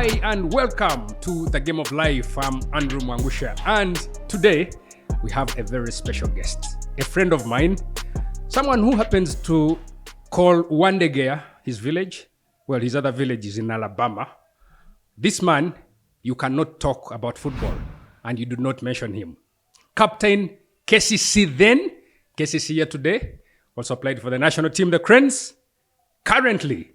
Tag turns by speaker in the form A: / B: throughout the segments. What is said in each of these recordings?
A: Hi and welcome to the Game of Life. I'm Andrew Mwangusha, and today we have a very special guest, a friend of mine, someone who happens to call Wandegea his village. Well, his other village is in Alabama. This man, you cannot talk about football and you do not mention him. Captain KCCA then, KCCA today, also played for the national team, the Cranes. Currently,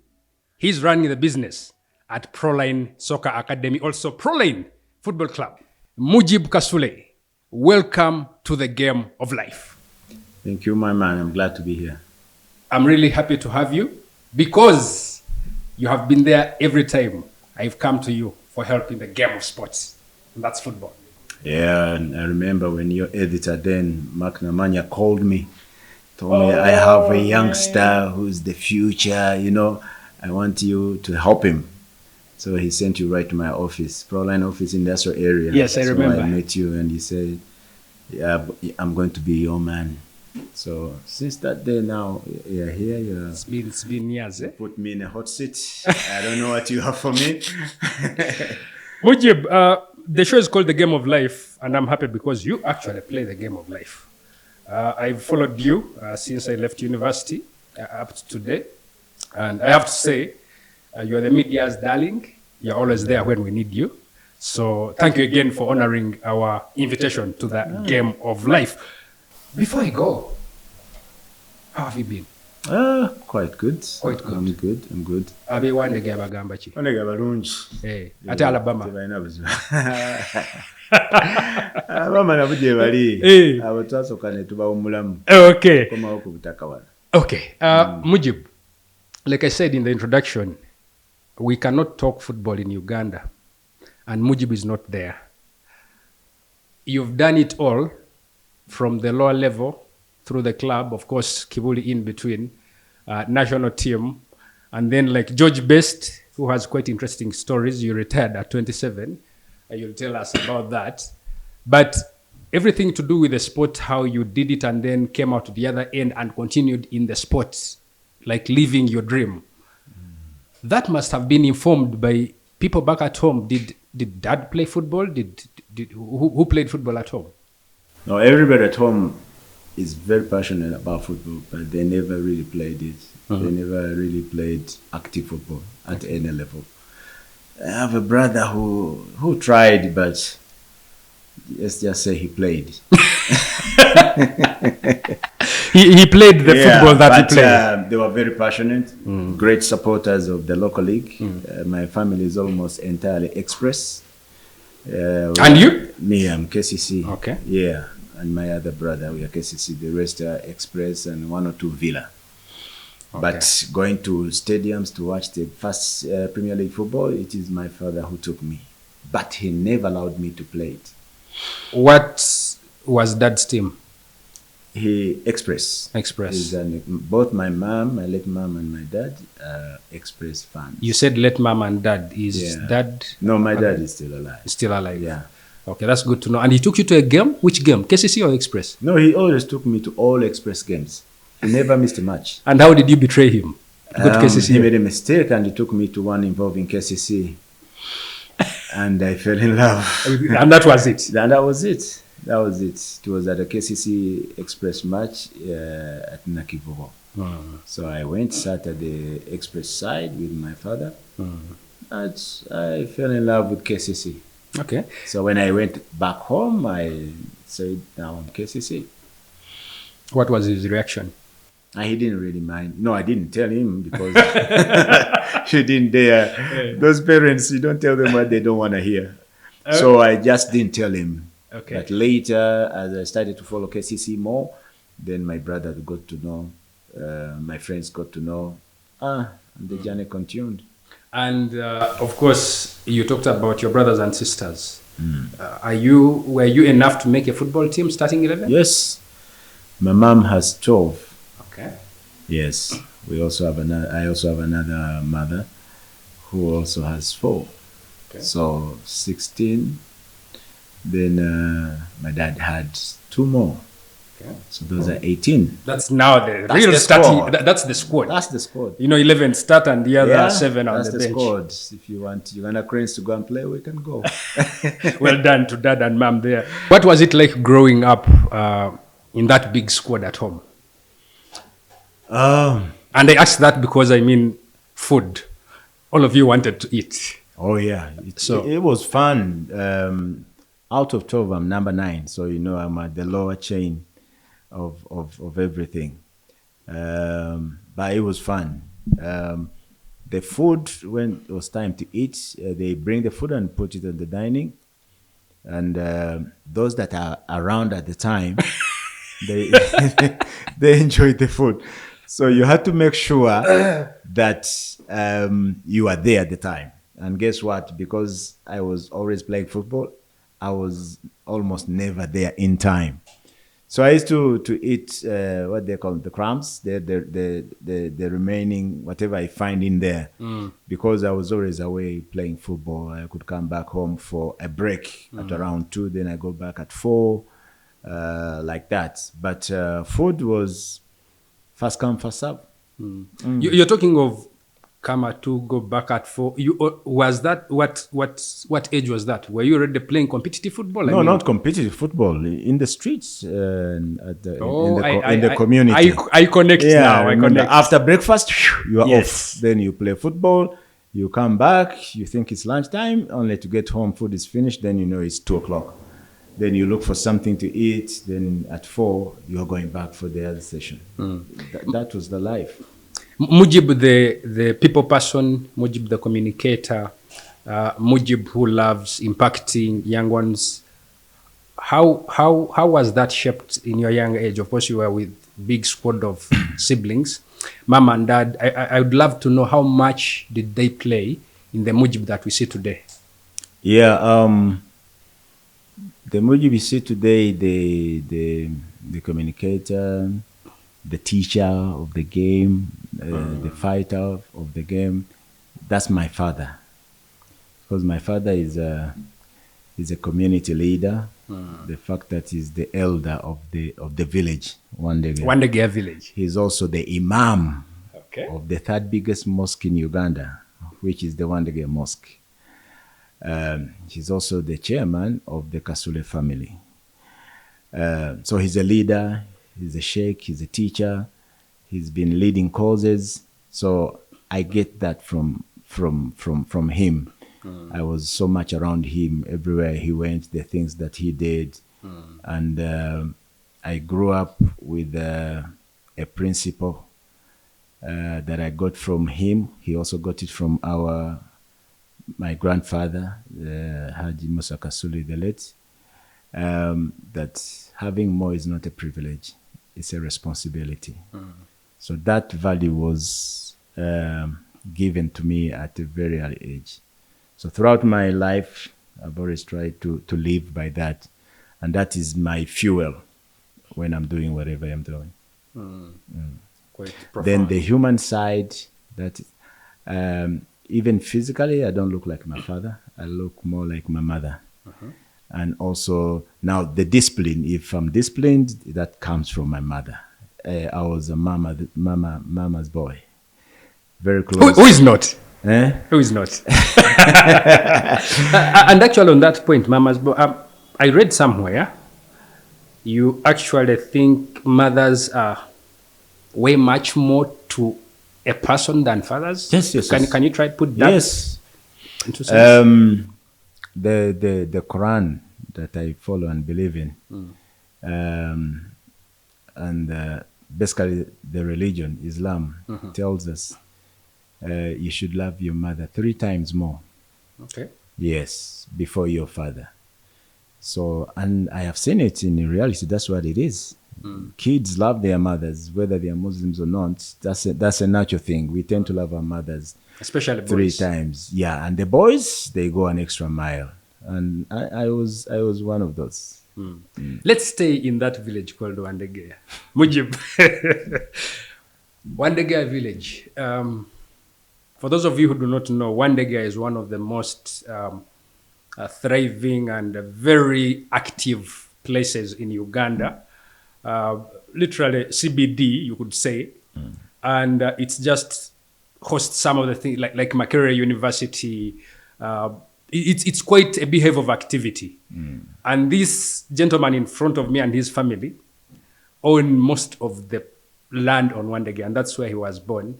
A: he's running the business at Proline Soccer Academy, also Proline Football Club. Mujib Kasule, welcome to the Game of Life.
B: Thank you, my man. I'm glad to be here.
A: I'm really happy to have you because you have been there every time I've come to you for help in the game of sports, and that's football.
B: Yeah, and I remember when your editor then, Mark Namanya, called me, told me I have a youngster who's the future, I want you to help him. So he sent you right to my office, Proline office, industrial area.
A: Yes, I remember.
B: So I met you and he said, yeah, I'm going to be your man. So since that day now, you're here.
A: It's been years, eh?
B: Put me in a hot seat. I don't know what you have for me.
A: Mujib, the show is called The Game of Life, and I'm happy because you actually play the game of life. I've followed you since I left university up to today. And I have to say, you're the media's darling. You're always there when we need you. So thank you again for honoring our invitation to the Game of Life. Before I go, how have you been?
B: Quite good.
A: Quite good.
B: I'm good.
A: Abe wande ge abagamba ki?
B: Onega balungi.
A: Ate Alabama.
B: Abama nabuje bali. Abo twasoka ne tuba omulamu.
A: Okay.
B: Koma okubutaka wala.
A: Okay. Mujib, like I said in the introduction, we cannot talk football in Uganda, and Mujib is not there. You've done it all from the lower level through the club, of course, Kibuli in between, national team, and then like George Best, who has quite interesting stories. You retired at 27. You'll tell us about that. But everything to do with the sport, how you did it and then came out to the other end and continued in the sports, like living your dream. That must have been informed by people back at home. Did dad play football? Who played football at home?
B: No, everybody at home is very passionate about football, but they never really played it. They never really played active football at any level. I have a brother who tried, but let's just say he played.
A: He played the football that he played.
B: They were very passionate, great supporters of the local league. My family is almost entirely Express.
A: And you?
B: Me, I'm KCC.
A: Okay.
B: Yeah, and my other brother, we are KCC. The rest are Express and one or two Villa. Okay. But going to stadiums to watch the first Premier League football, it is my father who took me. But he never allowed me to play it.
A: What was dad's team?
B: He Express. Both my late mom and my dad are Express fans.
A: You said late mom and dad. Is dad?
B: No, my dad is still alive.
A: Still alive?
B: Yeah.
A: Okay, that's good to know. And he took you to a game? Which game? KCC or Express?
B: No, he always took me to all Express games. He never missed a match.
A: And how did you betray him? KCC?
B: He made a mistake and he took me to one involving KCC. And I fell in love.
A: And that was it?
B: And that was it. That was it. It was at a KCC Express match at Nakivoho. So I went, sat at the Express side with my father. And I fell in love with KCC.
A: Okay.
B: So when I went back home, I said, now I'm KCC.
A: What was his reaction?
B: He didn't really mind. No, I didn't tell him because she didn't dare. Those parents, you don't tell them what they don't want to hear. So I just didn't tell him.
A: Okay.
B: But later, as I started to follow KCC more, then my brother got to know, my friends got to know, and the journey continued.
A: And of course, you talked about your brothers and sisters. Were you enough to make a football team starting 11?
B: Yes. My mom has 12.
A: Okay.
B: Yes. I also have another mother who also has 4. Okay. So 16. Then my dad had 2 more.
A: Okay.
B: So those are 18.
A: That's now the
B: That's
A: real
B: the
A: starting.
B: squad.
A: That's the squad.
B: That's the squad.
A: 11 start and the other 7 on
B: that's
A: the
B: the
A: bench.
B: squad. If you want Uganda Cranes to go and play, we can go.
A: Well done to dad and mom there. What was it like growing up in that big squad at home? And I asked that because food. All of you wanted to eat.
B: Oh yeah, it was fun. Out of 12, I'm number 9, so I'm at the lower chain of everything. But it was fun. The food, when it was time to eat, they bring the food and put it on the dining. And those that are around at the time, they they enjoyed the food. So you had to make sure that you are there at the time. And guess what? Because I was always playing football, I was almost never there in time. So I used to eat what they call the crumbs, the remaining whatever I find in there, because I was always away playing football. I could come back home for a break at around 2, then I go back at 4, like that. But food was first come, first serve.
A: You're talking of come at 2, go back at 4. Was that what age was that? Were you already playing competitive football?
B: No, not competitive football. In the streets, in the community.
A: I connect now. I connect.
B: After breakfast, you are
A: Yes.
B: off. Then you play football. You come back. You think it's lunchtime, only to get home. Food is finished. Then it's 2:00. Then you look for something to eat. Then at 4, you're going back for the other session. That was the life.
A: Mujib, the people person, Mujib, the communicator, Mujib, who loves impacting young ones. How was that shaped in your young age? Of course, you were with big squad of siblings, mom and dad. I would love to know how much did they play in the Mujib that we see today?
B: Yeah, the Mujib we see today, the communicator, the teacher of the game, the fighter of the game, that's my father. Because my father is a community leader. The fact that he's the elder of the village, Wandegea
A: village.
B: He's also the imam of the 3rd biggest mosque in Uganda, which is the Wandegea Mosque. He's also the chairman of the Kasule family. So he's a leader. He's a sheikh, he's a teacher, he's been leading causes. So I get that from him. I was so much around him everywhere he went, the things that he did. And I grew up with a principle that I got from him. He also got it from my grandfather, Haji Mujib Kasule, the late, that having more is not a privilege. It's a responsibility. So that value was given to me at a very early age. So throughout my life, I've always tried to live by that. And that is my fuel when I'm doing whatever I'm doing.
A: Quite profound.
B: Then the human side, that even physically, I don't look like my father. I look more like my mother. And also now the discipline, if I'm disciplined, that comes from my mother. I was a mama's boy. Very close.
A: Who is not?
B: Who
A: is not? And actually on that point, mama's boy, I read somewhere, you actually think mothers are way much more to a person than fathers?
B: Yes.
A: Can you try to put that into
B: sense? The Quran that I follow and believe in, and basically the religion, Islam, tells us you should love your mother 3 times more.
A: Okay.
B: Yes, before your father. So, and I have seen it in reality. That's what it is. Kids love their mothers, whether they are Muslims or not. That's a natural thing. We tend to love our mothers,
A: especially
B: 3
A: boys.
B: times. Yeah, and the boys, they go an extra mile. And I was one of those.
A: Let's stay in that village called Wandegea. Mujib. Wandegea village. For those of you who do not know, Wandegea is one of the most thriving and very active places in Uganda. literally CBD, you could say, and it's just hosts some of the things like Makerere University. It's quite a behavior of activity. And this gentleman in front of me and his family own most of the land on Wandege, and that's where he was born,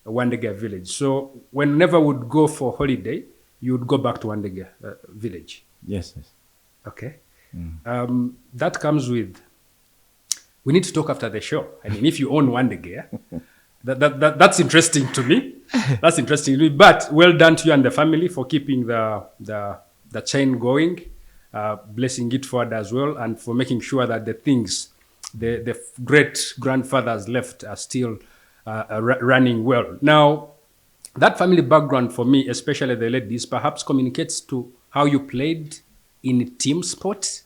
A: Wandege village. So whenever we would go for holiday, you would go back to Wandege village.
B: Yes.
A: Okay. That comes with, we need to talk after the show. I mean, if you own Wandege, that's interesting to me. That's interesting to me. But well done to you and the family for keeping the chain going, blessing it forward as well, and for making sure that the things the great grandfathers left are still running well. Now, that family background for me, especially the ladies, perhaps communicates to how you played in team sports.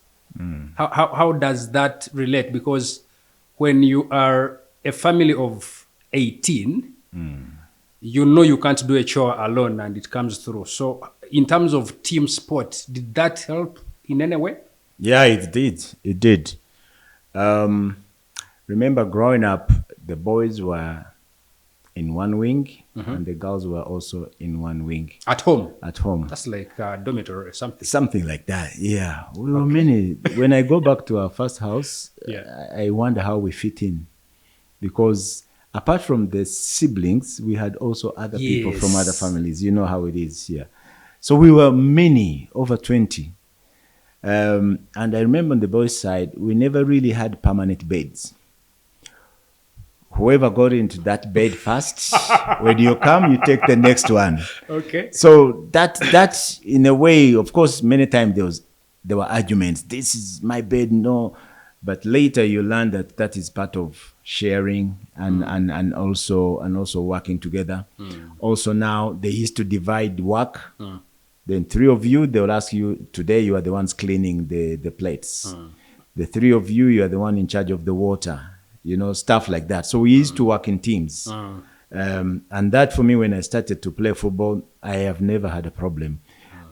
A: How does that relate? Because when you are a family of 18, you know you can't do a chore alone and it comes through. So in terms of team sport, did that help in any way?
B: Yeah, it did. It did. Remember growing up, the boys were in one wing and the girls were also in one wing.
A: At home?
B: At home.
A: That's like a dormitory or something.
B: Something like that, yeah. We were many. When I go back to our first house, I wonder how we fit in. Because apart from the siblings, we had also other people from other families. You know how it is here. So we were many, over 20. And I remember on the boys' side, we never really had permanent beds. Whoever got into that bed first, when you come, you take the next one.
A: Okay.
B: So that in a way, of course, many times there were arguments. This is my bed, no. But later you learn that is part of sharing and also working together. Also now they used to divide work. Then 3 of you, they will ask you, today you are the ones cleaning the plates. The 3 of you, you are the one in charge of the water. You know, stuff like that. So we used to work in teams. And that for me, when I started to play football, I have never had a problem.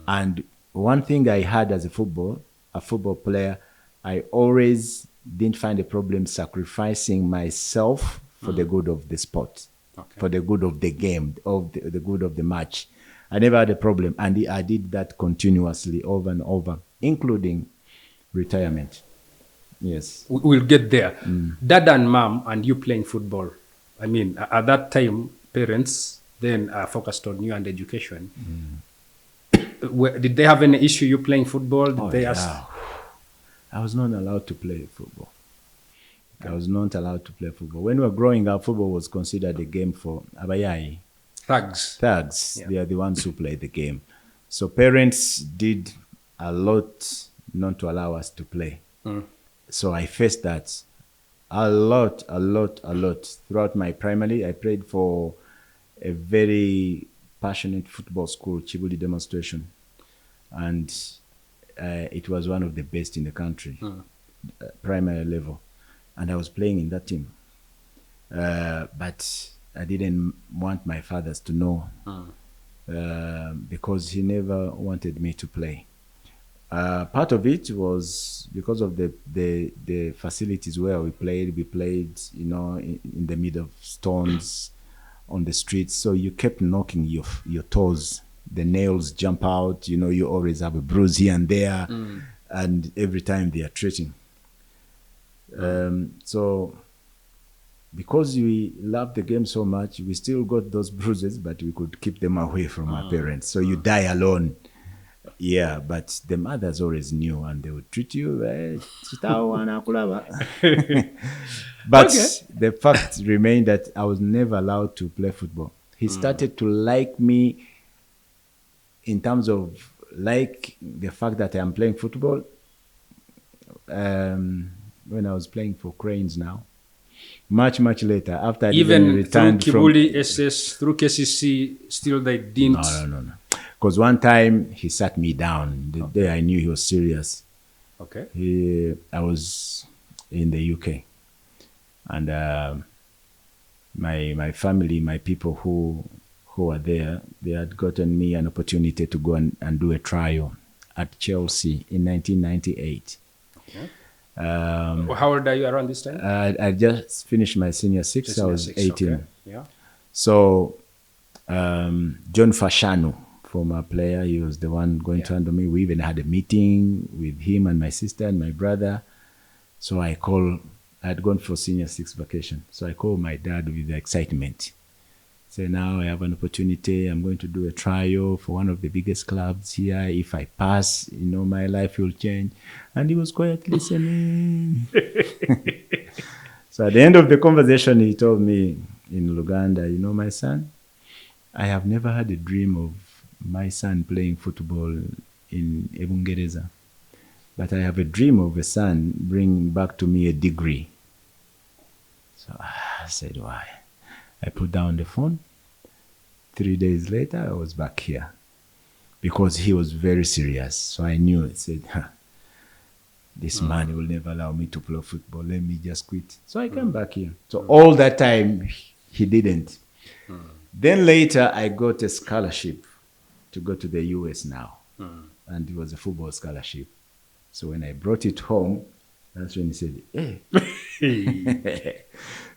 B: And one thing I had as a football player, I always didn't find a problem sacrificing myself for the good of the sport, for the good of the game, of the good of the match. I never had a problem. And I did that continuously over and over, including retirement. Yes.
A: We'll get there. Dad and mom and you playing football. I mean, at that time, parents then focused on you and education. Did they have any issue you playing football? Did they ask?
B: I was not allowed to play football. I was not allowed to play football. When we were growing up, football was considered a game for abayai.
A: Thugs.
B: Yeah. They are the ones who play the game. So parents did a lot not to allow us to play. So I faced that a lot. Throughout my primary, I played for a very passionate football school, Kibuli Demonstration. And it was one of the best in the country, primary level. And I was playing in that team. But I didn't want my fathers to know because he never wanted me to play. Part of it was because of the facilities where we played. We played, you know, in the middle of stones on the streets. So you kept knocking your toes. The nails jump out. You know, you always have a bruise here and there. And every time they are treating. So because we loved the game so much, we still got those bruises, but we could keep them away from our parents. So you die alone. Yeah, but the mothers always knew and they would treat you. But the fact remained that I was never allowed to play football. He started to like me in terms of like the fact that I am playing football when I was playing for Cranes now. Much later, after I
A: even
B: returned
A: through Kibuli SS, through KCCA, still they didn't.
B: No. Because one time he sat me down. The day I knew he was serious. Okay. I was in the UK, and my family, my people who were there, they had gotten me an opportunity to go and do a trial at Chelsea in 1998. Okay.
A: How old are you around this time?
B: I just finished my senior six. I was 18.
A: Okay. Yeah.
B: So John Fashanu, former player, he was the one going to handle me. We even had a meeting with him and my sister and my brother. So I had gone for senior six vacation. So I called my dad with excitement. Say, now I have an opportunity. I'm going to do a trial for one of the biggest clubs here. If I pass, my life will change. And he was quiet listening. So at the end of the conversation, he told me in Uganda, my son, I have never had a dream of my son playing football in Ebungereza. But I have a dream of a son bringing back to me a degree. So I said, why? I put down the phone. 3 days later, I was back here because he was very serious. So I knew, I said, this man will never allow me to play football. Let me just quit. So I came back here. So all that time, he didn't. Then later, I got a scholarship to go to the US now. And it was a football scholarship. So when I brought it home, that's when he said, hey.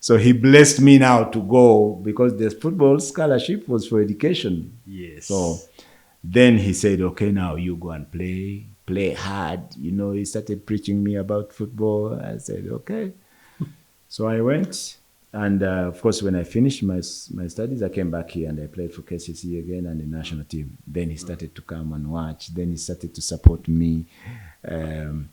B: So he blessed me now to go because the football scholarship was for education.
A: Yes.
B: So then he said, okay, now you go and play hard. He started preaching me about football. I said, okay. So I went. And of course, when I finished my studies, I came back here and I played for KCCA again and the national team. Then he started to come and watch. Then he started to support me. And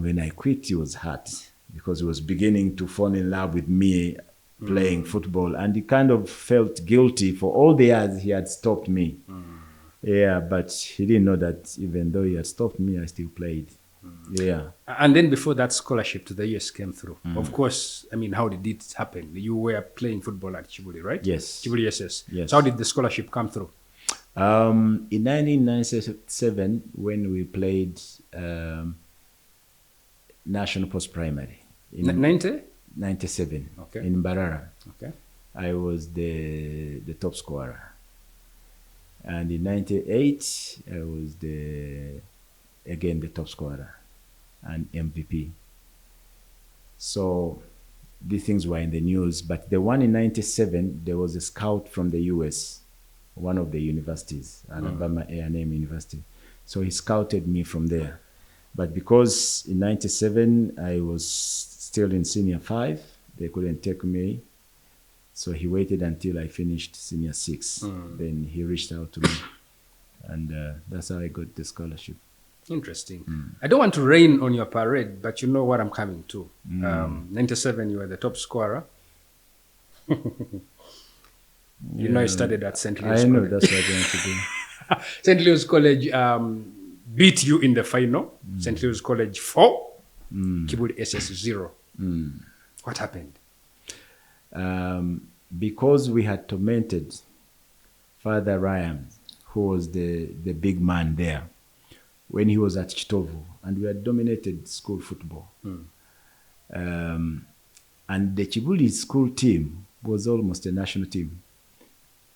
B: when I quit, he was hurt because he was beginning to fall in love with me playing football. And he kind of felt guilty for all the years he had stopped me. Yeah, but he didn't know that even though he had stopped me, I still played. Yeah. And
A: then before that scholarship to the US came through, of course, how did it happen? You were playing football at Kibuli, right?
B: Yes.
A: Kibuli SS.
B: Yes.
A: So how did the scholarship come through?
B: In 1997, when we played National Post Primary. In 97.
A: Okay.
B: In Mbarara.
A: Okay.
B: I was the top scorer. And in 98, I was again the top scorer and MVP. So these things were in the news. But the one in 97, there was a scout from the US, one of the universities, Alabama A&M University. So he scouted me from there. But because in 97, I was still in senior 5, they couldn't take me. So he waited until I finished senior 6. Then he reached out to me. And that's how I got the scholarship.
A: Interesting. I don't want to rain on your parade, but you know what I'm coming to. 97, you were the top scorer. I studied at St. Leo's College.
B: I know, that's what I want to do.
A: St. Leo's College beat you in the final. St. Leo's College 4, Kibuli SS 0. What happened?
B: Because we had tormented Father Ryan, who was the big man there, when he was at Chitovu, and we had dominated school football. And the Kibuli school team was almost a national team.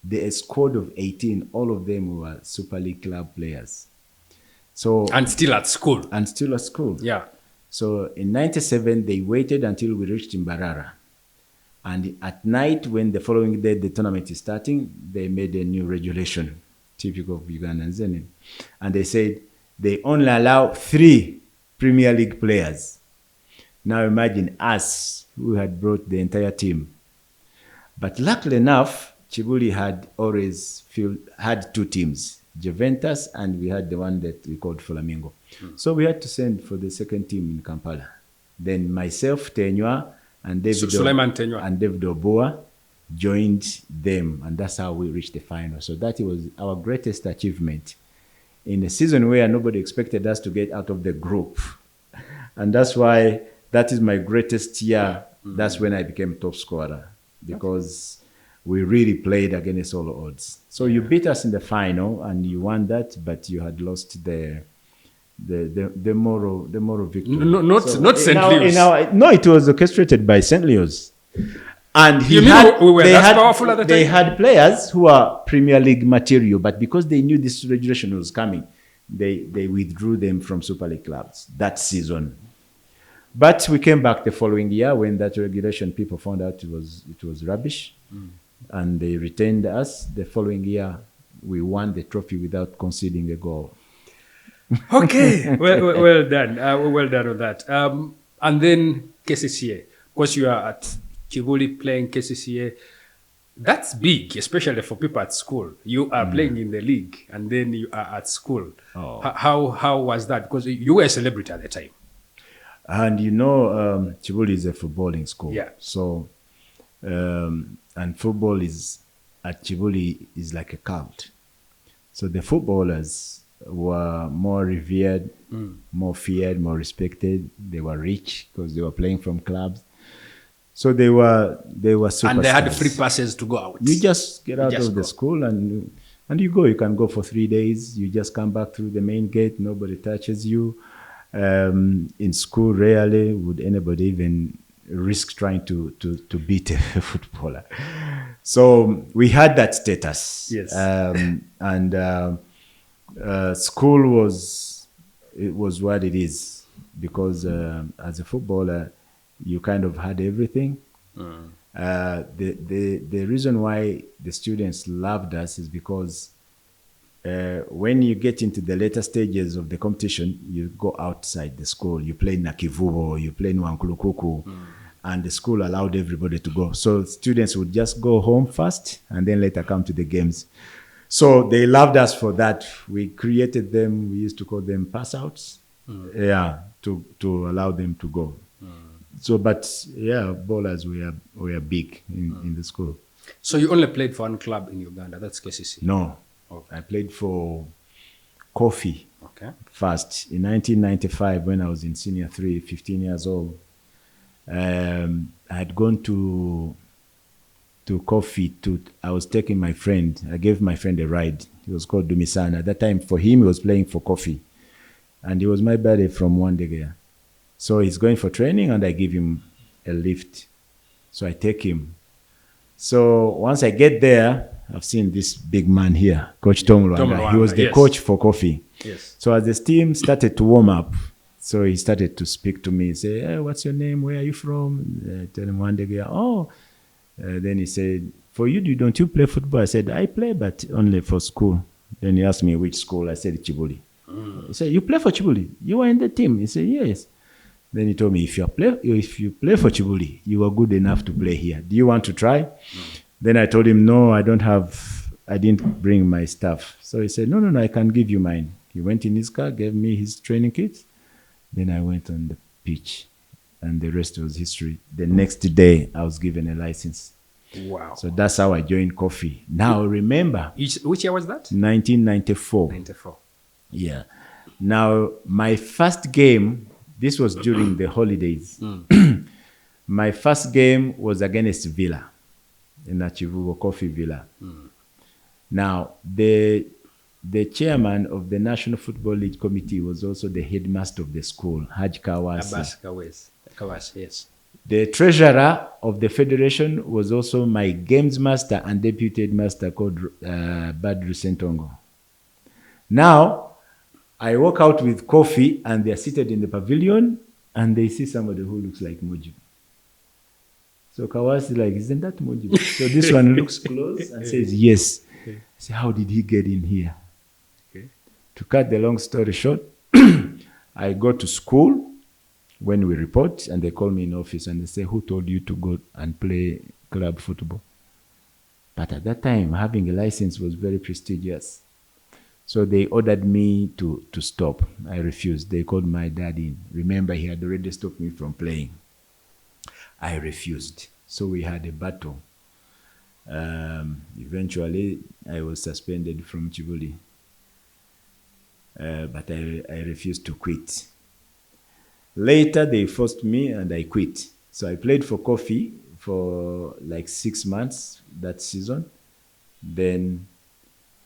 B: The squad of 18, all of them were Super League club players. So
A: and still at school.
B: Yeah. So in 97, they waited until we reached Mbarara. And at night, when the following day the tournament is starting, they made a new regulation, typical of Ugandans. And they said they only allow 3 Premier League players. Now imagine us, who had brought the entire team. But luckily enough, Kibuli had always had 2 teams, Juventus, and we had the one that we called Flamingo. So we had to send for the second team in Kampala. Then myself, Tenywa, and David Oboa joined them, and that's how we reached the final. So that was our greatest achievement in a season where nobody expected us to get out of the group. And that's why that is my greatest year. That's when I became top scorer, because we really played against all odds. So you beat us in the final and you won that, but you had lost the moral victory.
A: Not St. Leo's.
B: No, it was orchestrated by St. Leo's. And they had players who are Premier League material, but because they knew this regulation was coming, they withdrew them from Super League clubs that season. But we came back the following year when that regulation people found out it was rubbish, and they retained us. The following year, we won the trophy without conceding a goal.
A: Okay, well done. Well done on that. And then KCCA. Of course, you are at Kibuli playing KCCA. That's big, especially for people at school. You are playing in the league, and then you are at school.
B: Oh.
A: How was that? Because you were a celebrity at the time.
B: And Kibuli is a footballing school.
A: Yeah.
B: So, and football at Kibuli is like a cult. So the footballers were more revered, more feared, more respected. They were rich because they were playing from clubs. So they were superstars.
A: And they had free passes to go out.
B: You just get out of the school and you go. You can go for 3 days. You just come back through the main gate. Nobody touches you. In school, rarely would anybody even risk trying to beat a footballer. So we had that status.
A: Yes.
B: School was what it is because as a footballer, you kind of had everything. The reason why the students loved us is because when you get into the later stages of the competition, you go outside the school. You play Nakivubo, you play Nwankulukuku, and the school allowed everybody to go. So students would just go home first and then later come to the games. So they loved us for that. We created them. We used to call them pass outs. To allow them to go. So, but ballers were big in the school.
A: So you only played for one club in Uganda, that's KCC?
B: No. Okay. I played for Kofi first. In 1995, when I was in senior 3, 15 years old, I had gone to Kofi. I was taking my friend. I gave my friend a ride. He was called Dumisana. At that time, for him, he was playing for Kofi. And he was my buddy from Wandegea. So he's going for training, and I give him a lift. So I take him. So once I get there, I've seen this big man here, Coach Tom Luanga. He was the coach for Kofi. Yes. So as the team started to warm up, so he started to speak to me. Say, hey, what's your name? Where are you from? Tell him one day, then he said, for you, don't you play football? I said, I play, but only for school. Then he asked me which school. I said, Kibuli. He said, you play for Kibuli? You were in the team? He said, yes. Then he told me, if you play for Kibuli, you are good enough to play here. Do you want to try? Then I told him, no, I didn't bring my stuff. So he said, no, I can give you mine. He went in his car, gave me his training kit. Then I went on the pitch, and the rest was history. The next day, I was given a license.
A: Wow.
B: So that's how I joined Kofi. Now, remember.
A: Which year was that?
B: 1994.
A: 94. Yeah.
B: Now, my first game, this was during the holidays. My first game was against Villa in Achivugo, Kofi Villa. Now, the chairman of the National Football League Committee was also the headmaster of the school, Haj Kawasi.
A: Abbas Kawasi, yes.
B: The treasurer of the federation was also my games master and deputy headmaster called Badru Sentongo. Now, I walk out with Kofi, and they're seated in the pavilion, and they see somebody who looks like Mujib. So Kawasi like, isn't that Mujib? So this one looks close and says, yes. I say, how did he get in here? To cut the long story short, I go to school when we report, and they call me in office, and they say, who told you to go and play club football? But at that time, having a license was very prestigious. So they ordered me to stop. I refused. They called my dad in. Remember, he had already stopped me from playing. I refused. So we had a battle. Eventually, I was suspended from Kibuli. But I refused to quit. Later, they forced me, and I quit. So I played for Kofi for like 6 months that season. Then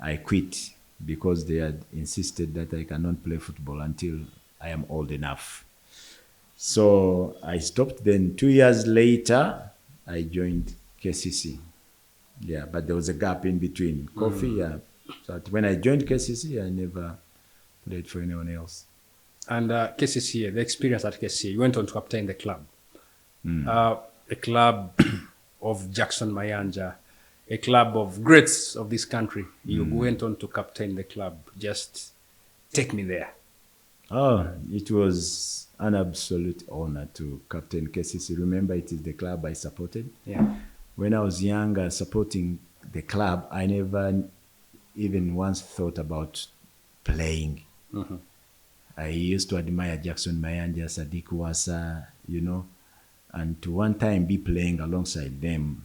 B: I quit, because they had insisted that I cannot play football until I am old enough. So I stopped. Then 2 years later, I joined KCC. Yeah, but there was a gap in between. Kofi, So when I joined KCC, I never played for anyone else.
A: And KCCA, the experience at KCCA, you went on to captain the club. A club of Jackson Mayanja, a club of greats of this country. You went on to captain the club. Just take me there.
B: Oh, it was an absolute honor to captain KCCA. Remember, it is the club I supported.
A: Yeah.
B: When I was younger, supporting the club, I never even once thought about playing. I used to admire Jackson Mayanja, Sadiq Wasa, you know, and to one time be playing alongside them,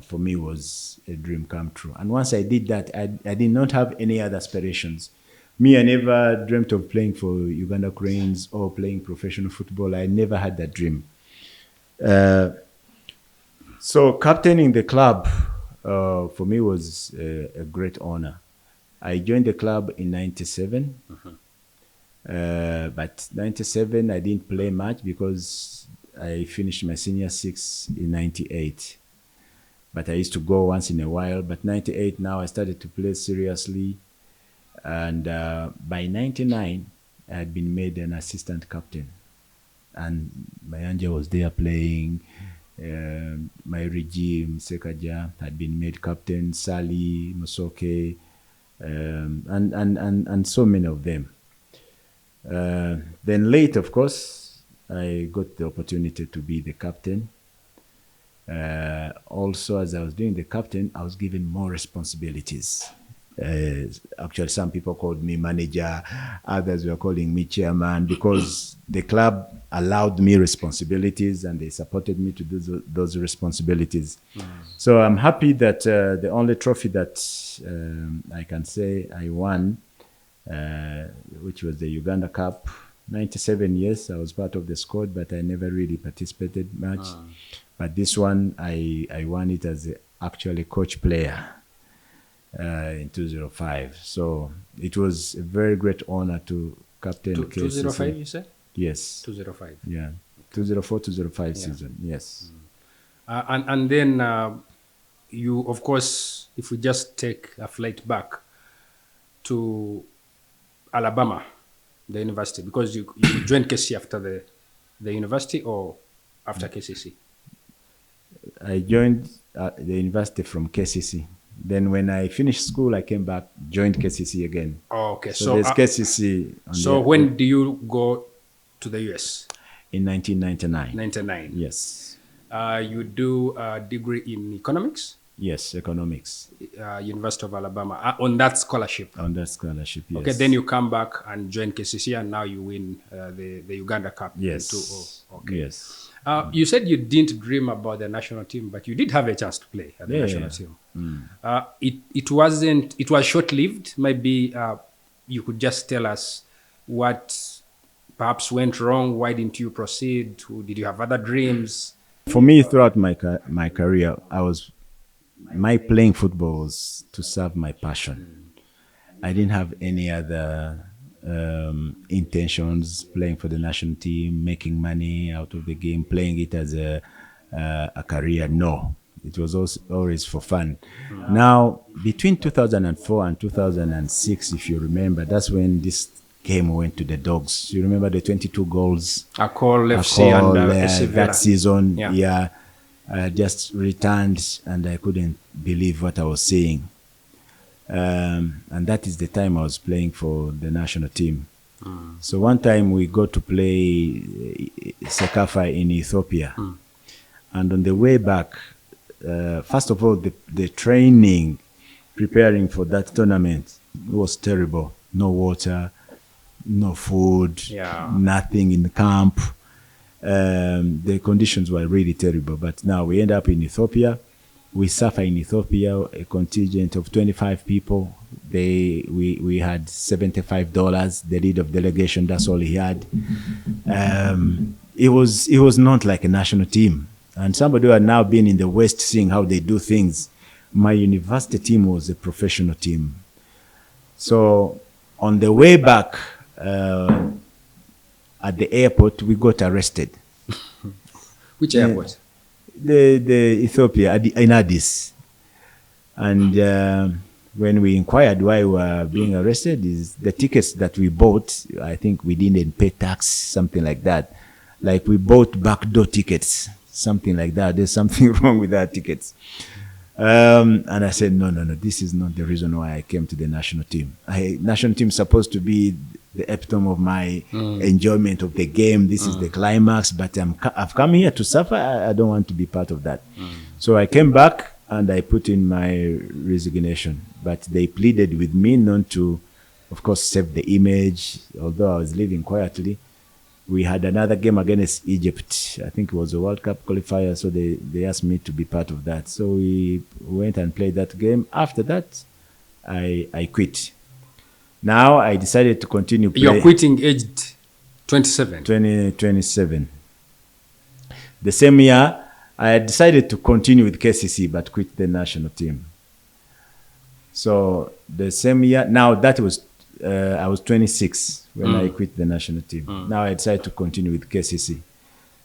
B: for me was a dream come true. And once I did that, I did not have any other aspirations. Me, I never dreamt of playing for Uganda Cranes or playing professional football. I never had that dream. So captaining the club, for me was a great honor. I joined the club in 97. But 97, I didn't play much because I finished my senior six in 98. But I used to go once in a while. But 98, now I started to play seriously. And by 99, I had been made an assistant captain. And Mayanja was there playing. My regime, Sekaja, had been made captain. Sali, Musoke, and so many of them. Then late, of course, I got the opportunity to be the captain. Also, as I was doing the captain, I was given more responsibilities. Actually, some people called me manager, others were calling me chairman, because the club allowed me responsibilities and they supported me to do those responsibilities. So I'm happy that the only trophy that I can say I won, which was the Uganda Cup. 97 years, I was part of the squad, but I never really participated much. But this one, I won it as actually coach player in 2005. So it was a very great honor to captain KCCA.
A: 2005, you said?
B: Yes.
A: 2005.
B: Yeah. 2004-2005 season, yes.
A: And then you, of course, if we just take a flight back to Alabama, the university, because you joined KCC after the university or after KCC?
B: I joined the university from KCC. Then when I finished school, I came back, joined KCC again.
A: Oh, okay.
B: So there's KCC.
A: So when do you go to the US?
B: In 1999.
A: 99.
B: Yes.
A: You do a degree in economics?
B: Yes, economics.
A: University of Alabama, on that scholarship.
B: On that scholarship, yes.
A: Okay, then you come back and join KCC, and now you win the Uganda Cup.
B: Yes.
A: Okay.
B: Yes.
A: You said you didn't dream about the national team, but you did have a chance to play at the national team. It was short-lived. Maybe you could just tell us what perhaps went wrong. Why didn't you proceed? Did you have other dreams?
B: For me, throughout my career, my playing football was to serve my passion. I didn't have any other intentions, playing for the national team, making money out of the game, playing it as a career. No, it was always for fun. Now, between 2004 and 2006, if you remember, that's when this game went to the dogs. You remember the 22 goals?
A: Akol FC and
B: that season.
A: Yeah.
B: I just returned and I couldn't believe what I was seeing. And that is the time I was playing for the national team. So one time we got to play Sekafa in Ethiopia. And on the way back, first of all, the training preparing for that tournament was terrible. No water, no food, nothing in the camp. The conditions were really terrible. But now we end up in Ethiopia. We suffer in Ethiopia, a contingent of 25 people. We had $75. The lead of delegation, that's all he had. It was not like a national team. And somebody who had now been in the West seeing how they do things, my university team was a professional team. So on the way back, at the airport, we got arrested.
A: Which airport?
B: The Ethiopia, in Addis. And when we inquired why we were being arrested, is the tickets that we bought, I think we didn't pay tax, something like that. Like we bought backdoor tickets, something like that. There's something wrong with our tickets. And I said, no, this is not the reason why I came to the national team. National team is supposed to be the epitome of my enjoyment of the game. This is the climax, but I've come here to suffer. I don't want to be part of that. So I came back and I put in my resignation, but they pleaded with me not to, of course, save the image, although I was living quietly. We had another game against Egypt. I think it was a World Cup qualifier, so they asked me to be part of that. So we went and played that game. After that, I quit. Now I decided to continue playing.
A: You're quitting aged 27?
B: 27. The same year, I decided to continue with KCC, but quit the national team. So the same year, now that was, I was 26 when I quit the national team. Now I decided to continue with KCC.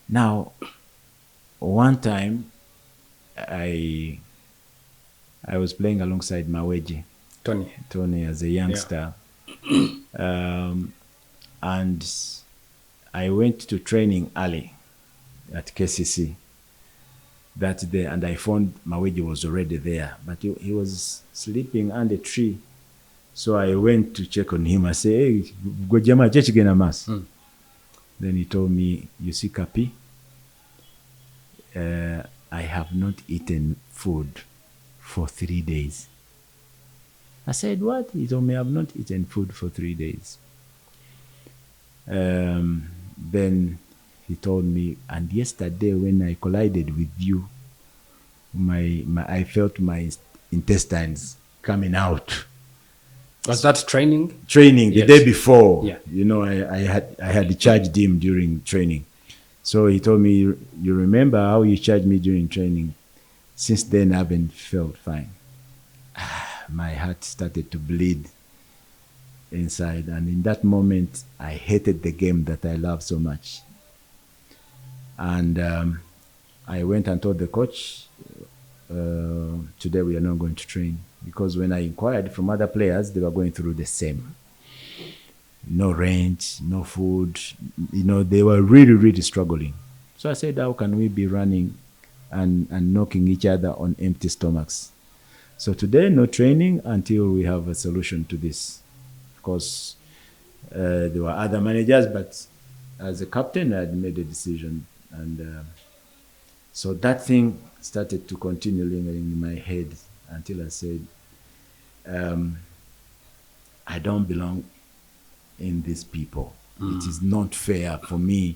B: Now, one time, I was playing alongside Maweji. Tony as a youngster. And I went to training early at KCC that day, and I found Maweji was already there, but he was sleeping under a tree. So I went to check on him. I said, hey, Gojama, chechigena mas. Then he told me, you see, Kapi, I have not eaten food for 3 days. I said, what? He told me, I have not eaten food for 3 days. Then he told me, and yesterday when I collided with you, I felt my intestines coming out.
A: Was that training?
B: Training, the day before.
A: Yeah.
B: You know, I had charged him during training. So he told me, you remember how you charged me during training? Since then, I haven't felt fine. My heart started to bleed inside. And in that moment, I hated the game that I love so much. And I went and told the coach, today we are not going to train. Because when I inquired from other players, they were going through the same. No rent, no food. You know, they were really, really struggling. So I said, how can we be running and knocking each other on empty stomachs? So today, no training until we have a solution to this. Of course, there were other managers, but as a captain, I had made a decision. And so that thing started to continue lingering in my head until I said, I don't belong in these people. It is not fair for me.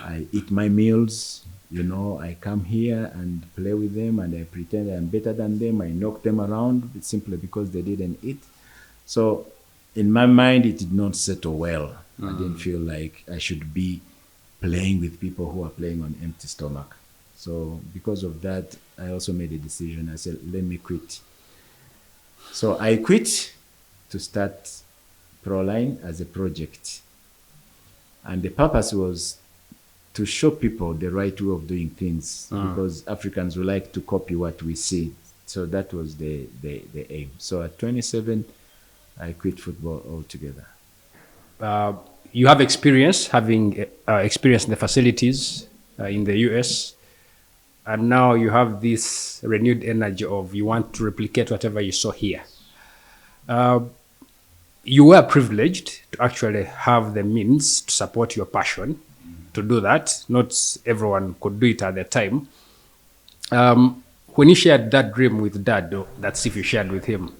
B: I eat my meals, you know, I come here and play with them and I pretend I'm better than them. I knock them around simply because they didn't eat. So in my mind, it did not settle well. I didn't feel like I should be playing with people who are playing on empty stomach. So because of that, I also made a decision. I said, let me quit. So I quit to start Proline as a project. And the purpose was to show people the right way of doing things, because Africans would like to copy what we see. So that was the aim. So at 27, I quit football altogether.
A: You have experience, having experience in the facilities in the US, and now you have this renewed energy of you want to replicate whatever you saw here. You were privileged to actually have the means to support your passion to do that. Not everyone could do it at the time. When you shared that dream with Dad, that's if you shared with him,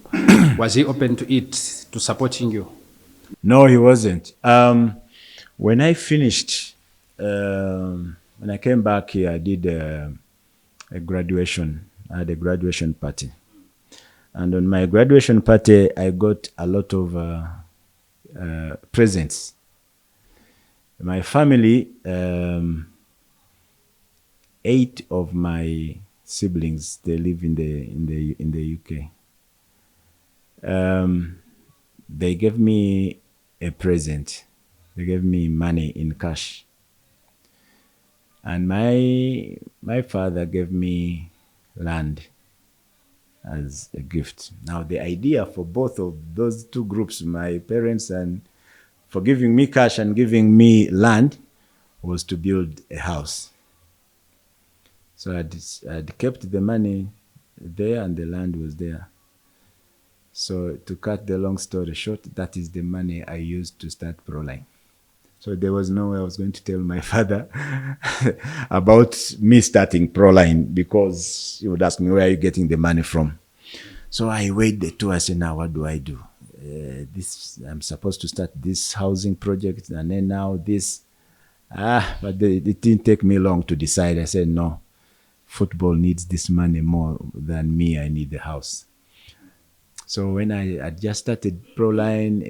A: was he open to it, to supporting you?
B: No, he wasn't. When I finished, when I came back here, I did a graduation. I had a graduation party. And on my graduation party, I got a lot of presents. My family, 8 of my siblings, they live in the UK. They gave me a present. They gave me money in cash. And my father gave me land. as a gift. Now, the idea for both of those two groups, my parents and for giving me cash and giving me land, was to build a house. So I'd kept the money there and the land was there. So to cut the long story short, that is the money I used to start Proline. So there was no way I was going to tell my father about me starting Proline, because he would ask me, where are you getting the money from? So I weighed the two. I said, now what do I do? I'm supposed to start this housing project, and then now this. But it didn't take me long to decide. I said, no, football needs this money more than me. I need the house. So when I just started Proline,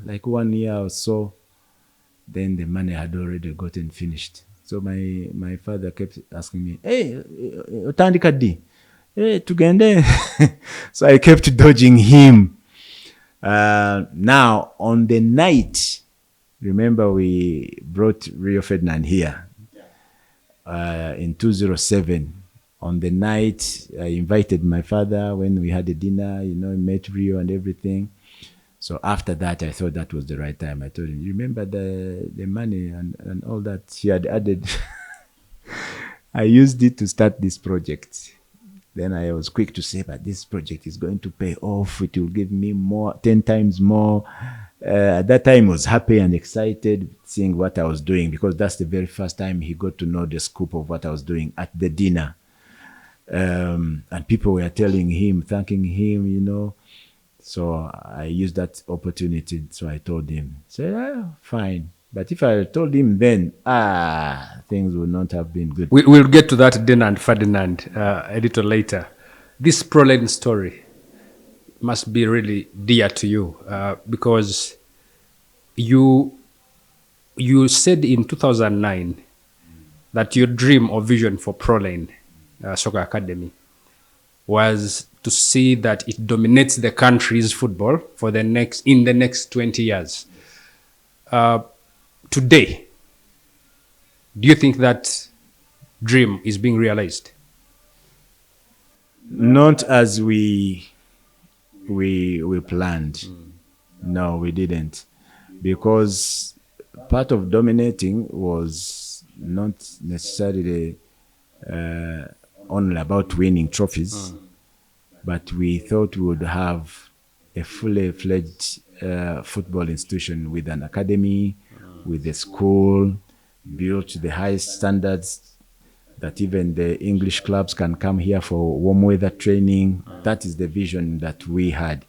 B: like 1 year or so, then the money had already gotten finished. So my father kept asking me, hey, utandika di? Hey, tugende. So I kept dodging him. Now, on the night, remember we brought Rio Ferdinand here in 2007. On the night, I invited my father when we had a dinner, He met Rio and everything. So after that, I thought that was the right time. I told him, you remember the money and all that he had added? I used it to start this project. Then I was quick to say, but this project is going to pay off. It will give me 10 times more. At that time, I was happy and excited seeing what I was doing, because that's the very first time he got to know the scope of what I was doing at the dinner. And people were telling him, thanking him, So I used that opportunity. So I told him, said, fine. But if I told him then, things would not have been good.
A: We'll get to that dinner and Ferdinand a little later. This Proline story must be really dear to you, because you said in 2009 that your dream or vision for Proline Soccer Academy was to see that it dominates the country's football in the next 20 years. Today, do you think that dream is being realized?
B: Not as we planned. No, we didn't, because part of dominating was not necessarily only about winning trophies, but we thought we would have a fully fledged football institution with an academy, with a school, built to the highest standards, that even the English clubs can come here for warm weather training. That is the vision that we had.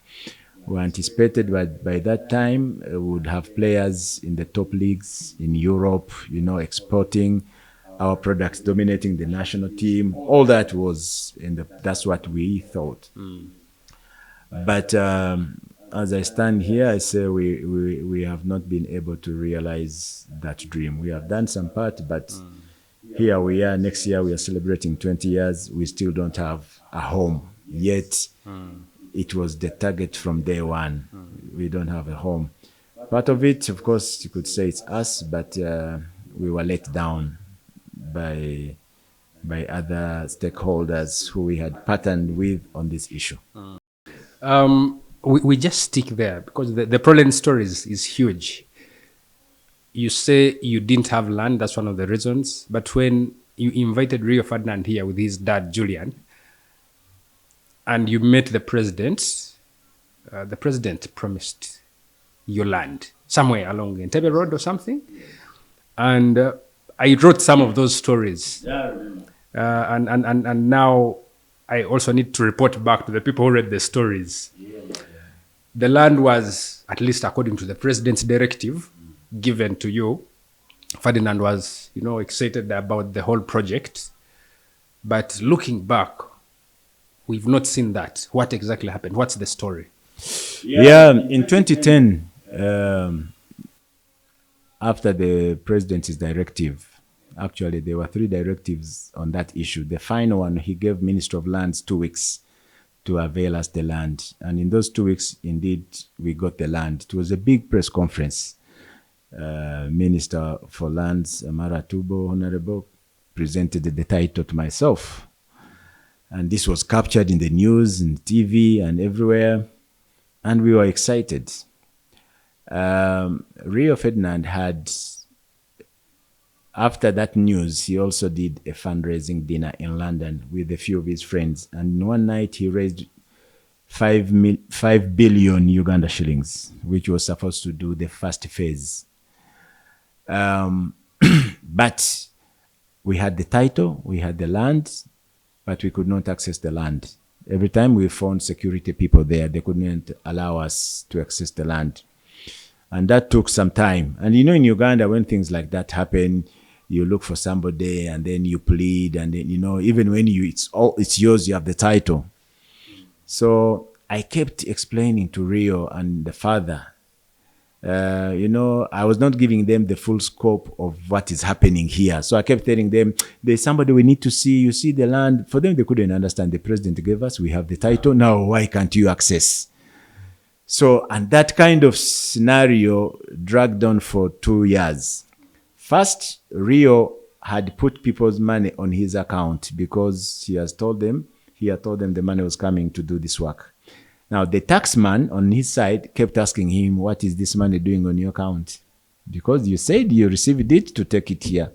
B: We anticipated by that time we would have players in the top leagues in Europe, exporting our products, dominating the national team. All that was that's what we thought. But as I stand here, I say we have not been able to realize that dream. We have done some part, but here we are. Next year we are celebrating 20 years. We still don't have a home yet. It was the target from day one. We don't have a home. Part of it, of course, you could say it's us, but we were let down by other stakeholders who we had partnered with on this issue.
A: We just stick there, because the Proline story is huge. You say you didn't have land, that's one of the reasons. But when you invited Rio Ferdinand here with his dad, Julian, and you met the president promised you land somewhere along Entebbe Road or something. And I wrote some of those stories. And now I also need to report back to the people who read the stories. The land was, at least according to the president's directive, given to you. Ferdinand was, excited about the whole project. But looking back, we've not seen that. What exactly happened? What's the story?
B: In 2010, after the president's directive, actually there were 3 directives on that issue. The final one, he gave Minister of Lands 2 weeks to avail us the land. And in those 2 weeks, indeed, we got the land. It was a big press conference. Minister for Lands, Amara Tubo, Honorable, presented the title to myself. And this was captured in the news and TV and everywhere. And we were excited. Rio Ferdinand had, after that news, he also did a fundraising dinner in London with a few of his friends. And one night he raised 5 billion Uganda shillings, which was supposed to do the first phase. But we had the title, we had the land, but we could not access the land. Every time we found security people there, they couldn't allow us to access the land. And that took some time. And you know, in Uganda, when things like that happen, you look for somebody and then you plead. And then, you know, even when it's yours, you have the title. So I kept explaining to Rio and the father, you know, I was not giving them the full scope of what is happening here. So I kept telling them, there's somebody we need to see. You see the land. For them, they couldn't understand. The president gave us, we have the title. Now, why can't you access? So, and that kind of scenario dragged on for 2 years. First, Rio had put people's money on his account because he had told them the money was coming to do this work. Now, the taxman on his side kept asking him, what is this money doing on your account? Because you said you received it to take it here.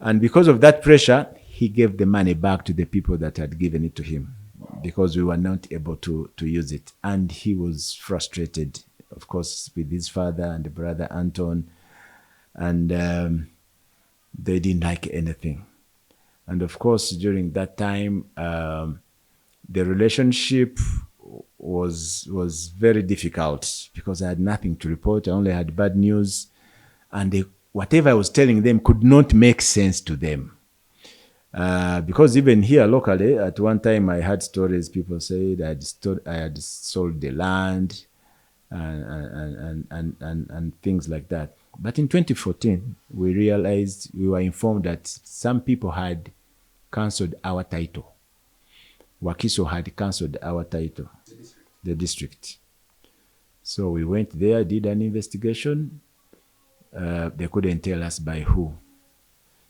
B: And because of that pressure, he gave the money back to the people that had given it to him, because we were not able to use it. And he was frustrated, of course, with his father and the brother Anton. And they didn't like anything. And of course, during that time, the relationship was very difficult because I had nothing to report. I only had bad news. And whatever I was telling them could not make sense to them. Because even here locally, at one time I had stories, people said I had sold the land and things like that. But in 2014, we realized, we were informed that some people had cancelled our title. Wakiso had cancelled our title, the district. So we went there, did an investigation. They couldn't tell us by who.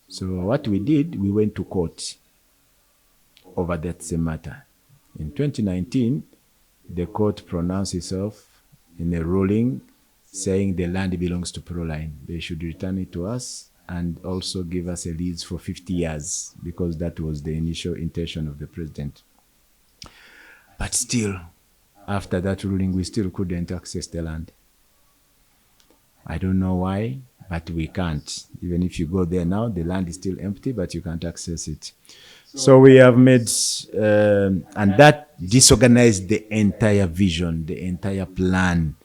B: So what we did, we went to court over that same matter. In 2019, the court pronounced itself in a ruling saying the land belongs to Proline. They should return it to us and also give us a lease for 50 years because that was the initial intention of the president. But still, after that ruling, we still couldn't access the land. I don't know why, but we can't. Even if you go there now, the land is still empty, but you can't access it. So we have made, and that disorganized the entire vision, the entire plan.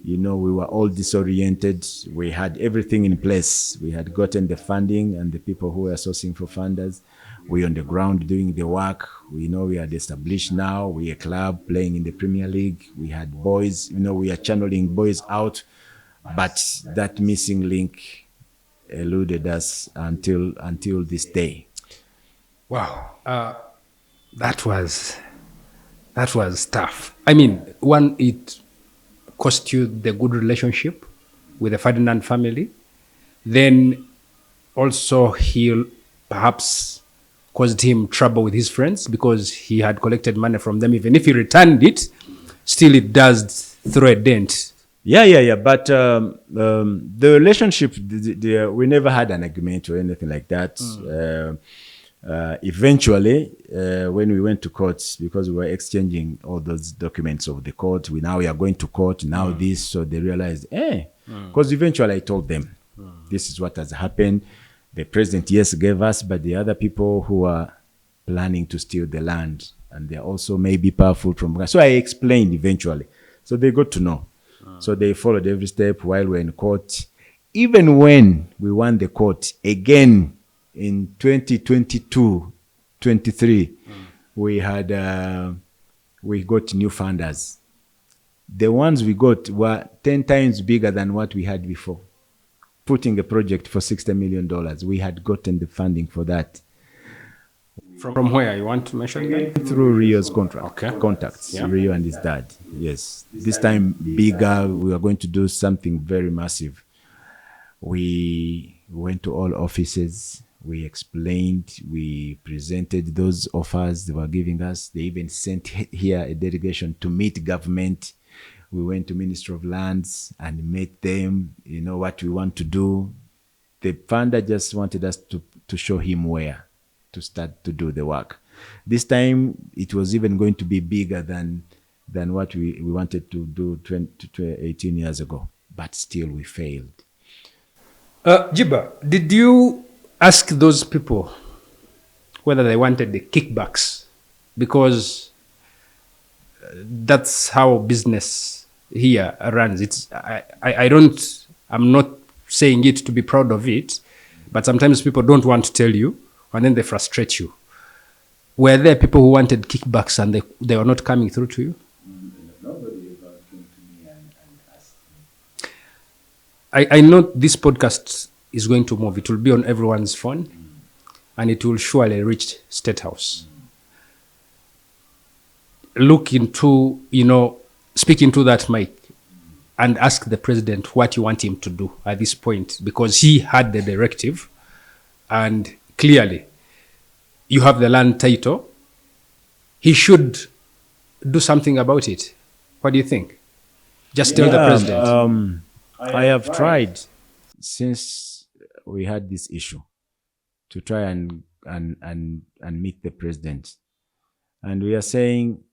B: You know, we were all disoriented. We had everything in place. We had gotten the funding and the people who were sourcing for funders. We on the ground doing the work. We know we had established now. We a club playing in the Premier League. We had boys. You know, we are channeling boys out. But that missing link eluded us until this day.
A: Wow, that was tough. I mean, one, it cost you the good relationship with the Ferdinand family. Then also he perhaps caused him trouble with his friends because he had collected money from them. Even if he returned it, still it does throw a dent.
B: Yeah. But the relationship, we never had an argument or anything like that. Eventually, when we went to court, because we were exchanging all those documents of the court, we are going to court, now this, so they realized, because eventually I told them, this is what has happened. The president, yes, gave us, but the other people who are planning to steal the land, and they're also maybe powerful from... So I explained eventually. So they got to know. So they followed every step while we're in court. Even when we won the court, again, in 2022, 23, we got new funders. The ones we got were 10 times bigger than what we had before. Putting a project for $60 million. We had gotten the funding for that.
A: From where? You want to mention again?
B: Through Rio's contacts. Yeah. Rio and his dad. Yes. This time bigger. We are going to do something very massive. We went to all offices. We explained, we presented those offers they were giving us. They even sent here a delegation to meet government. We went to Ministry of Lands and met them, what we want to do. The funder just wanted us to show him where to start to do the work. This time, it was even going to be bigger than what we wanted to do 18 years ago. But still, we failed.
A: Jiba, did you ask those people whether they wanted the kickbacks? Because that's how business here runs. I'm not saying it to be proud of it, but sometimes people don't want to tell you, and then they frustrate you. Were there people who wanted kickbacks and they were not coming through to you?
B: Nobody ever came to me and asked me.
A: I know this podcast is going to move. It will be on everyone's phone, and it will surely reach State House. Look into, speak into that mic and ask the president what you want him to do at this point, because he had the directive, and clearly you have the land title. He should do something about it. What do you think? Just tell the president.
B: I have tried since we had this issue to try and meet the president. And we are saying,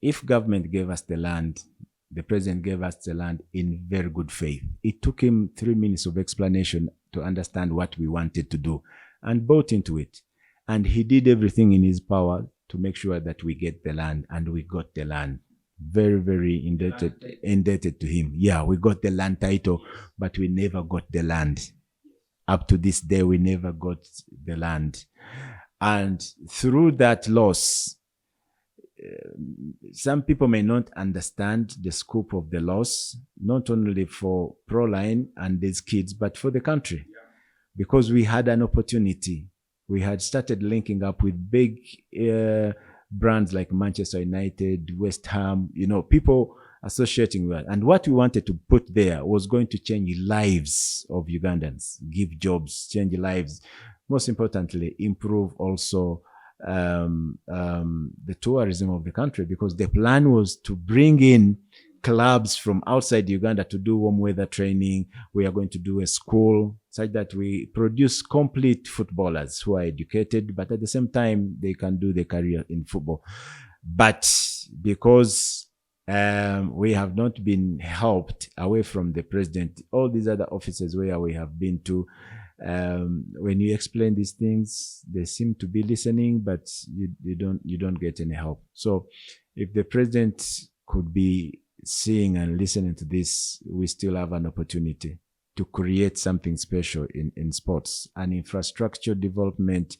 B: if government gave us the land, the president gave us the land in very good faith. It took him 3 minutes of explanation to understand what we wanted to do and bought into it. And he did everything in his power to make sure that we get the land, and we got the land. Very, very indebted to him. Yeah, we got the land title, but we never got the land. Up to this day, we never got the land. And through that loss, some people may not understand the scope of the loss, not only for Proline and these kids, but for the country. Yeah. Because we had an opportunity. We had started linking up with big brands like Manchester United, West Ham, people associating with that. And what we wanted to put there was going to change lives of Ugandans, give jobs, change lives. Most importantly, improve also the tourism of the country, because the plan was to bring in clubs from outside Uganda to do warm weather training. We are going to do a school such that we produce complete footballers who are educated, but at the same time, they can do their career in football. But because we have not been helped away from the president, all these other offices where we have been to, when you explain these things, they seem to be listening, but you don't get any help. So if the president could be seeing and listening to this, we still have an opportunity to create something special in sports, an infrastructure development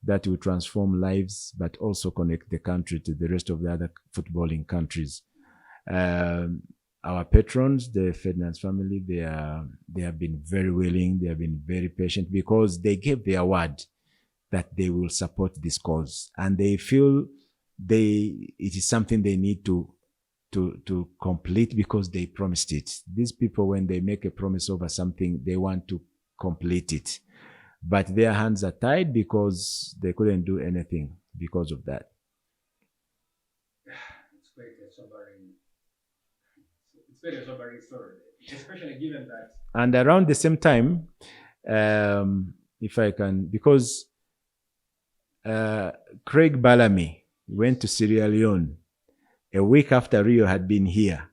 B: that will transform lives, but also connect the country to the rest of the other footballing countries. Our patrons, the Ferdinand family, they have been very willing. They have been very patient, because they gave their word that they will support this cause, and they feel it is something they need to complete, because they promised it. These people, when they make a promise over something, they want to complete it, but their hands are tied because they couldn't do anything because of that.
A: It's quite a sobering. It's very sobering story, especially given that.
B: And around the same time, if I can, because Craig Bellamy went to Sierra Leone a week after Rio had been here.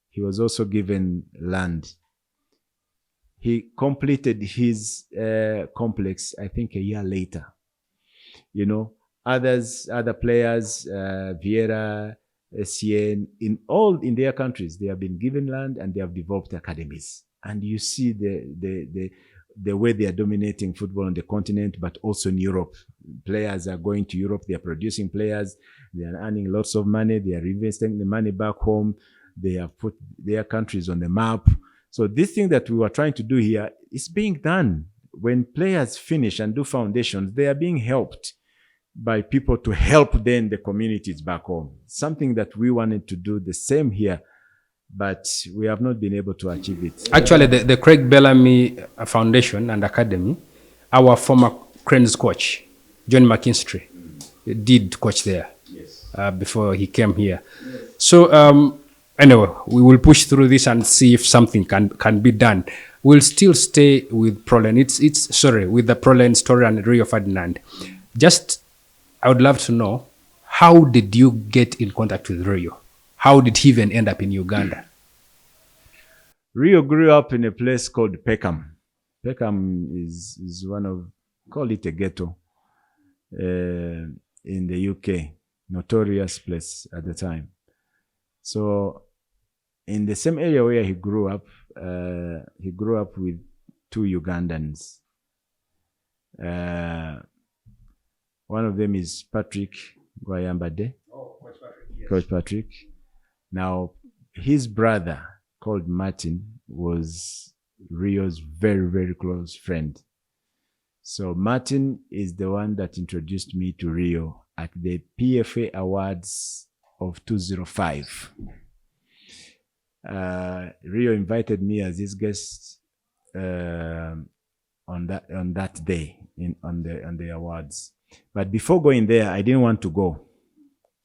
B: He was also given land. He completed his complex, I think, a year later. Other players, Vieira, SCN, in their countries, they have been given land and they have developed academies. And you see the way they are dominating football on the continent, but also in Europe. Players are going to Europe, they are producing players, they are earning lots of money, they are reinvesting the money back home, they have put their countries on the map. So this thing that we were trying to do here is being done. When players finish and do foundations, they are being helped by people to help then the communities back home. Something that we wanted to do the same here, but we have not been able to achieve it.
A: Actually, the Craig Bellamy Foundation and Academy, our former Cranes coach, John McKinstry, did coach there before he came here. Yes. So anyway, we will push through this and see if something can be done. We'll still stay with Proline. With the Proline story and Rio Ferdinand. Just, I would love to know, how did you get in contact with Rio? How did he even end up in Uganda?
B: Rio grew up in a place called Peckham. Peckham is one of, call it a ghetto in the UK, notorious place at the time. So in the same area where he grew up with two Ugandans. One of them is Patrick Gwayambade. Oh, Coach Patrick. Yes. Coach Patrick. Now, his brother, called Martin, was Rio's very, very close friend. So Martin is the one that introduced me to Rio at the PFA Awards of 2005. Rio invited me as his guest on that day on the awards. But before going there, I didn't want to go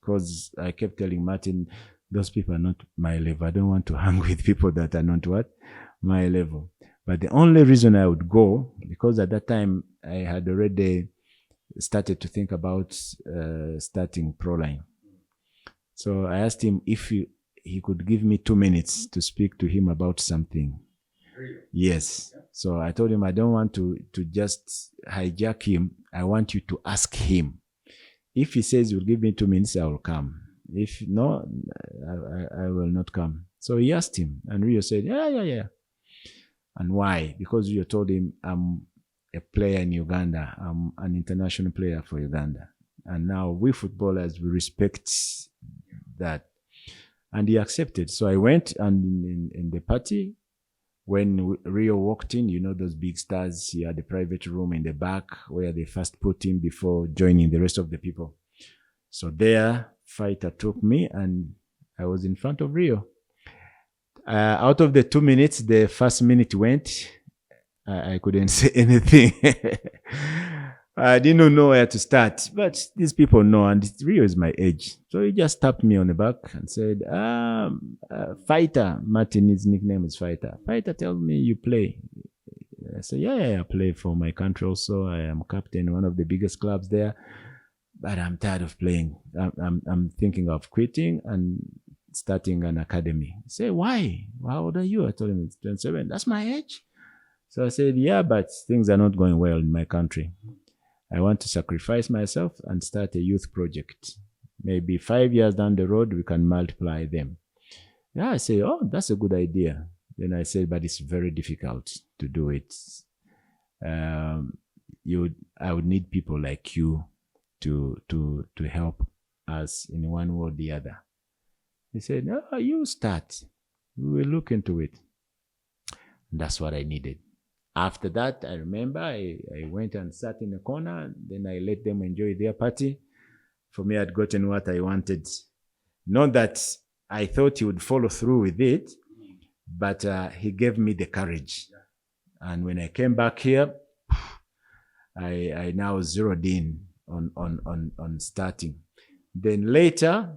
B: because I kept telling Martin, those people are not my level. I don't want to hang with people that are not my level. But the only reason I would go, because at that time I had already started to think about starting Proline. So I asked him if he could give me 2 minutes to speak to him about something. Really? Yes. Yeah. So I told him I don't want to just hijack him. I want you to ask him. If he says you'll give me 2 minutes, I will come. If no, I will not come. So he asked him, and Rio said, yeah. And why? Because Rio told him, I'm a player in Uganda. I'm an international player for Uganda. And now we footballers, we respect that. And he accepted. So I went, and in the party, when Rio walked in, you know those big stars, he had a private room in the back where they first put him before joining the rest of the people. So there, Fighter took me, and I was in front of Rio. Out of the 2 minutes, the first minute went. I couldn't say anything. I didn't know where to start, but these people know, and Rio is my age. So he just tapped me on the back and said, Fighter, Martin, his nickname is Fighter. Fighter, tell me you play. I said, yeah, I play for my country also. I am captain, one of the biggest clubs there, but I'm tired of playing. I'm thinking of quitting and starting an academy. He said, why? How old are you? I told him it's 27. That's my age. So I said, yeah, but things are not going well in my country. I want to sacrifice myself and start a youth project. Maybe 5 years down the road, we can multiply them. Yeah, I say, oh, that's a good idea. Then I said, but it's very difficult to do it. I would need people like you to help us in one way or the other. He said, no, you start. We will look into it. And that's what I needed. After that, I remember I went and sat in a corner. Then I let them enjoy their party. For me, I'd gotten what I wanted. Not that I thought he would follow through with it, but he gave me the courage. And when I came back here, I now zeroed in on starting. Then later,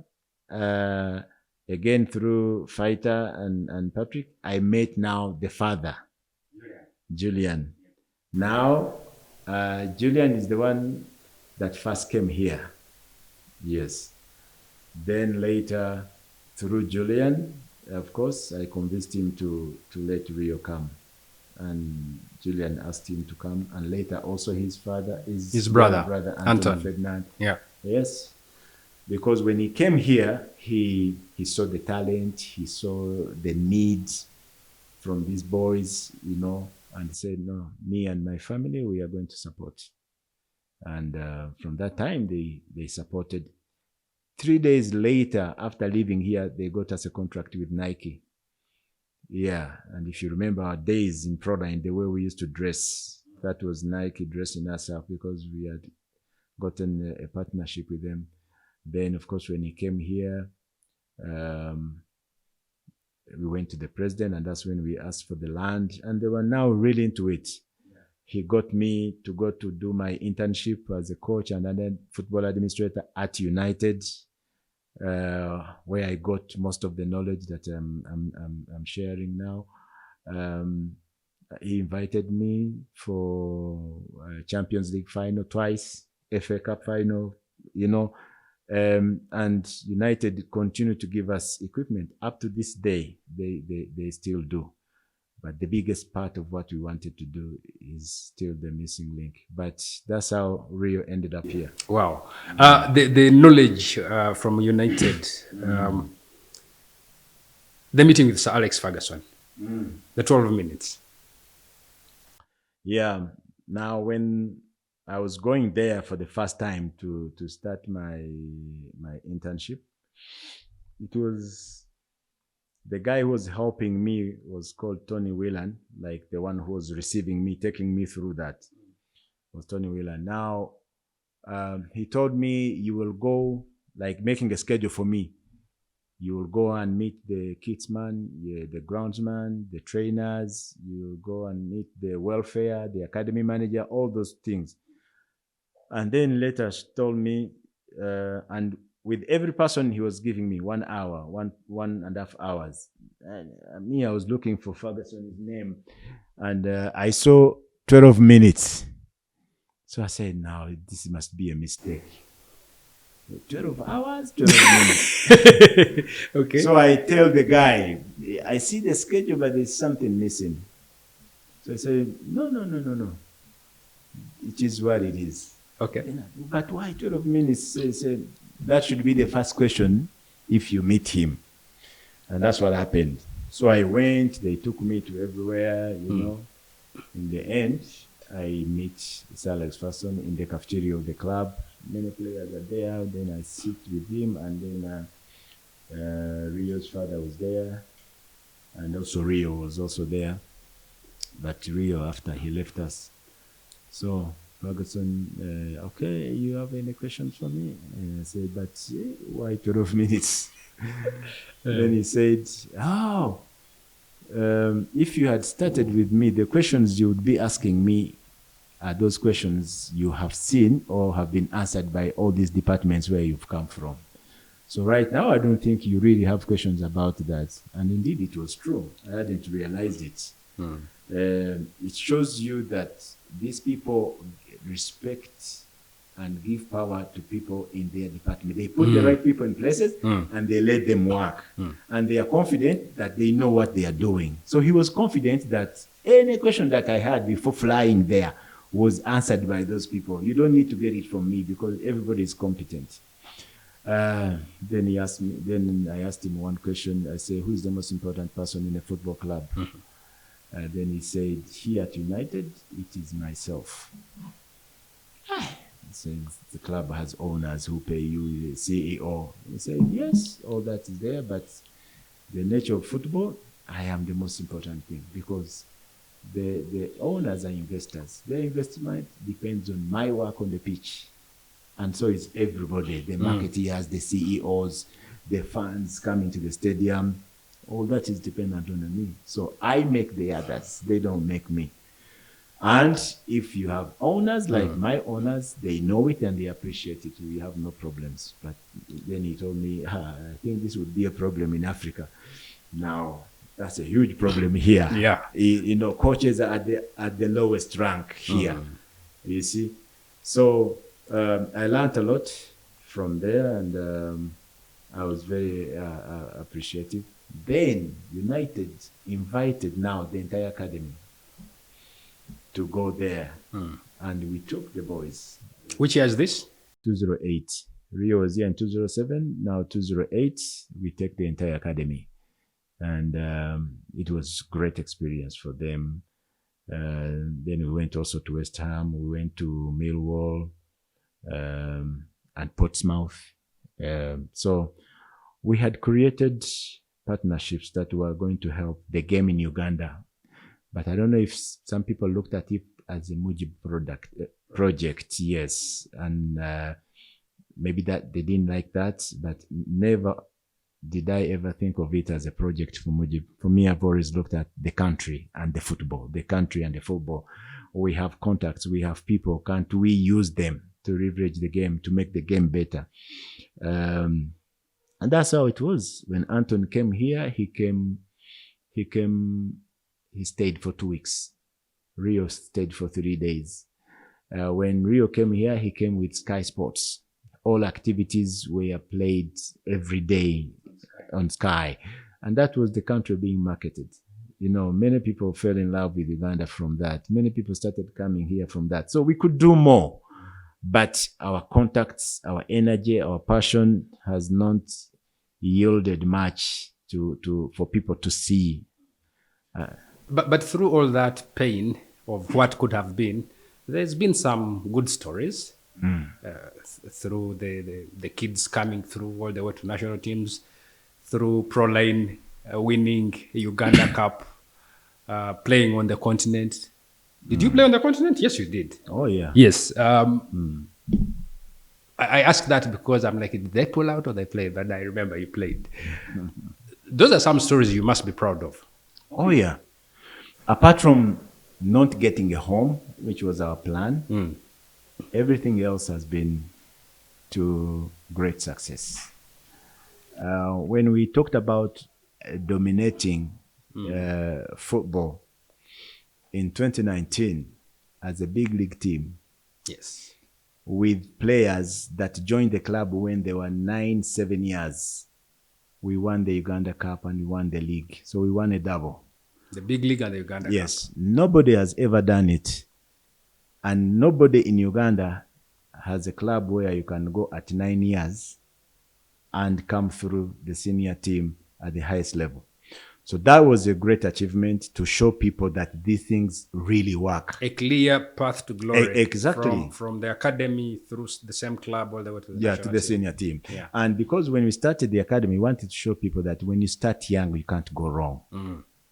B: again through Fighter and Patrick, I met now the father, Julian. Now, Julian is the one that first came here. Yes. Then later, through Julian, of course, I convinced him to let Rio come. And Julian asked him to come. And later also his father is
A: his brother Anton
B: Ferdinand.
A: Yeah.
B: Yes. Because when he came here, he saw the talent, he saw the need from these boys, you know, and said, no, me and my family, we are going to support. And from that time, they supported. 3 days later, after leaving here, they got us a contract with Nike. Yeah, and if you remember our days in Proline, the way we used to dress, that was Nike dressing us up because we had gotten a partnership with them. Then, of course, when he came here, we went to the president, and that's when we asked for the land, and they were now really into it. he got me to go to do my internship as a coach and then football administrator at United, where I got most of the knowledge that I'm sharing now. He invited me for Champions League final twice, FA Cup final, and United continue to give us equipment. Up to this day, they still do. But the biggest part of what we wanted to do is still the missing link. But that's how Rio ended up here.
A: Wow. The knowledge from United, the meeting with Sir Alex Ferguson, the 12 minutes.
B: Yeah. Now, when I was going there for the first time to start my internship, it was the guy who was helping me was called Tony Whelan, like the one who was receiving me, taking me through that was Tony Whelan. Now, he told me, you will go, like making a schedule for me. You will go and meet the kitsman, the groundsman, the trainers. You will go and meet the welfare, the academy manager, all those things. And then later she told me, and with every person he was giving me 1 hour, 1.5 hours. And me, I was looking for Ferguson's name, and I saw 12 minutes. So I said, no, this must be a mistake. 12 hours, 12 minutes.
A: Okay.
B: So I tell the guy, I see the schedule, but there's something missing. So I said, no. It is what it is.
A: Okay.
B: But why 12 minutes? He said, that should be the first question if you meet him. And that's what happened. So I went, they took me to everywhere, In the end, I meet Sir Alex Ferguson in the cafeteria of the club. Many players are there. Then I sit with him, and then Rio's father was there, and also Rio was also there. But Rio, after he left us, so Ferguson, okay, you have any questions for me? And I said, but why 12 minutes? Then he said, if you had started with me, the questions you would be asking me are those questions you have seen or have been answered by all these departments where you've come from. So right now, I don't think you really have questions about that. And indeed, it was true. I hadn't realized it. It shows you that these people respect and give power to people in their department. They put the right people in places and they let them work. And they are confident that they know what they are doing. So he was confident that any question that I had before flying there was answered by those people. You don't need to get it from me because everybody is competent. Then he asked me. Then I asked him one question. I said, "Who is the most important person in a football club?" Then he said, "Here at United, it is myself." He said, "The club has owners who pay you, the CEO." He said, "Yes, all that is there, but the nature of football, I am the most important thing because the owners are investors. Their investment depends on my work on the pitch. And so is everybody, the marketeers, the CEOs, the fans coming to the stadium. All that is dependent on me. So I make the others. They don't make me. And if you have owners like my owners, they know it and they appreciate it. We have no problems." But then he told me, I think this would be a problem in Africa. Now, that's a huge problem here.
A: Yeah.
B: Coaches are at the lowest rank here. You see? So I learned a lot from there, and I was very appreciative. Then United invited now the entire academy to go there, and we took the boys.
A: Which year is this?
B: 2008. Rio was here in 2007. Now 2008, we take the entire academy. And it was a great experience for them. Then we went also to West Ham. We went to Millwall and Portsmouth. So we had created partnerships that were going to help the game in Uganda. But I don't know if some people looked at it as a Mujib project, yes. And maybe that they didn't like that, but never did I ever think of it as a project for Mujib. For me, I've always looked at the country and the football, the country and the football. We have contacts, we have people. Can't we use them to leverage the game, to make the game better? And that's how it was. When Anton came here, he stayed for 2 weeks. Rio stayed for 3 days. When Rio came here, he came with Sky Sports. All activities were played every day on Sky. And that was the country being marketed. You know, many people fell in love with Uganda from that. Many people started coming here from that. So we could do more. But our contacts, our energy, our passion has not yielded much for people to see.
A: But through all that pain of what could have been, there's been some good stories through the kids coming through all the way to national teams, through Proline winning Uganda Cup, playing on the continent. Did you play on the continent? Yes, you did.
B: Oh, yeah.
A: Yes. I asked that because I'm like, did they pull out or they played? But I remember you played. Those are some stories you must be proud of.
B: Oh, yeah. Apart from not getting a home, which was our plan, everything else has been to great success. When we talked about dominating football in 2019 as a big league team,
A: yes,
B: with players that joined the club when they were 7 years, we won the Uganda Cup and we won the league. So we won a double.
A: The big league and the Uganda Cup.
B: Yes, nobody has ever done it. And nobody in Uganda has a club where you can go at 9 years and come through the senior team at the highest level. So that was a great achievement to show people that these things really work.
A: A clear path to glory.
B: Exactly.
A: From the academy through the same club all the way to the
B: national senior team.
A: Yeah.
B: And because when we started the academy, we wanted to show people that when you start young, you can't go wrong.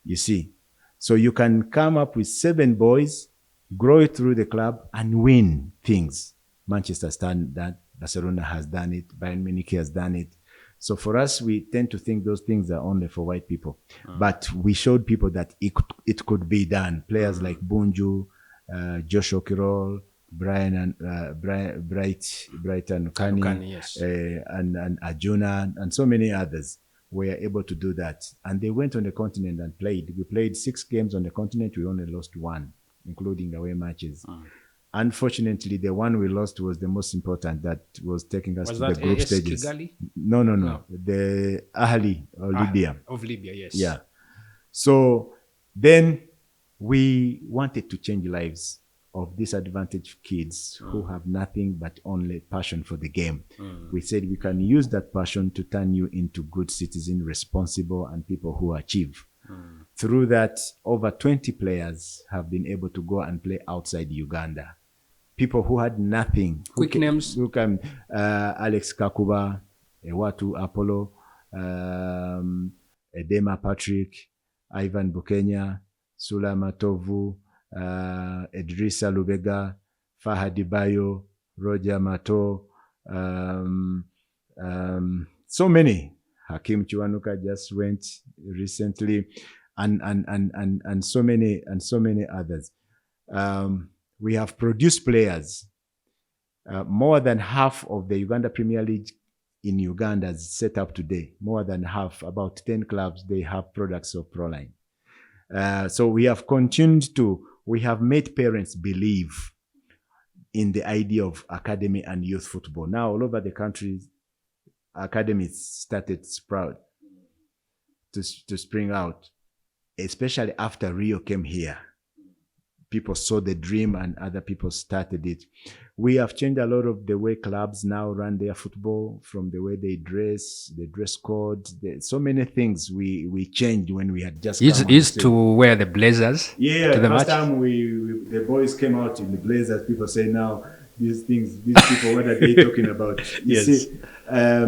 B: You see? So you can come up with 7 boys, grow it through the club, and win things. Manchester has done that. Barcelona has done it. Bayern Munich has done it. So for us, we tend to think those things are only for white people. But we showed people that it could be done. Players like Bunju, Joshua Kirol, Brighton Kani,
A: yes.
B: and Arjuna, and so many others were able to do that. And they went on the continent and played. We played 6 games on the continent. We only lost 1, including away matches. Unfortunately, the one we lost was the most important, that was taking us to the group stages.
A: Kigali?
B: No. The Ahli of Libya.
A: Of Libya, yes.
B: Yeah. So then we wanted to change lives of disadvantaged kids who have nothing but only passion for the game. We said we can use that passion to turn you into good citizens, responsible, and people who achieve. Through that, over 20 players have been able to go and play outside Uganda. People who had nothing.
A: Quick names.
B: Who can, Alex Kakuba, Ewatu Apollo, Edema Patrick, Ivan Bukenya, Sula Matovu, Edrisa Lubega, Fahadi Bayo, Roger Mato, so many. Hakim Chiwanuka just went recently, and so many others. We have produced players. More than half of the Uganda Premier League in Uganda is set up today. More than half, about 10 clubs, they have products of Proline. So we have we have made parents believe in the idea of academy and youth football. Now, all over the country, academies started to spring out, especially after Rio came here. People saw the dream and other people started it. We have changed a lot of the way clubs now run their football, from the way they dress, the dress code, so many things we changed when we had just
A: used to wear the blazers.
B: Yeah,
A: to the
B: first
A: match.
B: time the boys came out in the blazers, people say now, these people, what are they talking about? You see?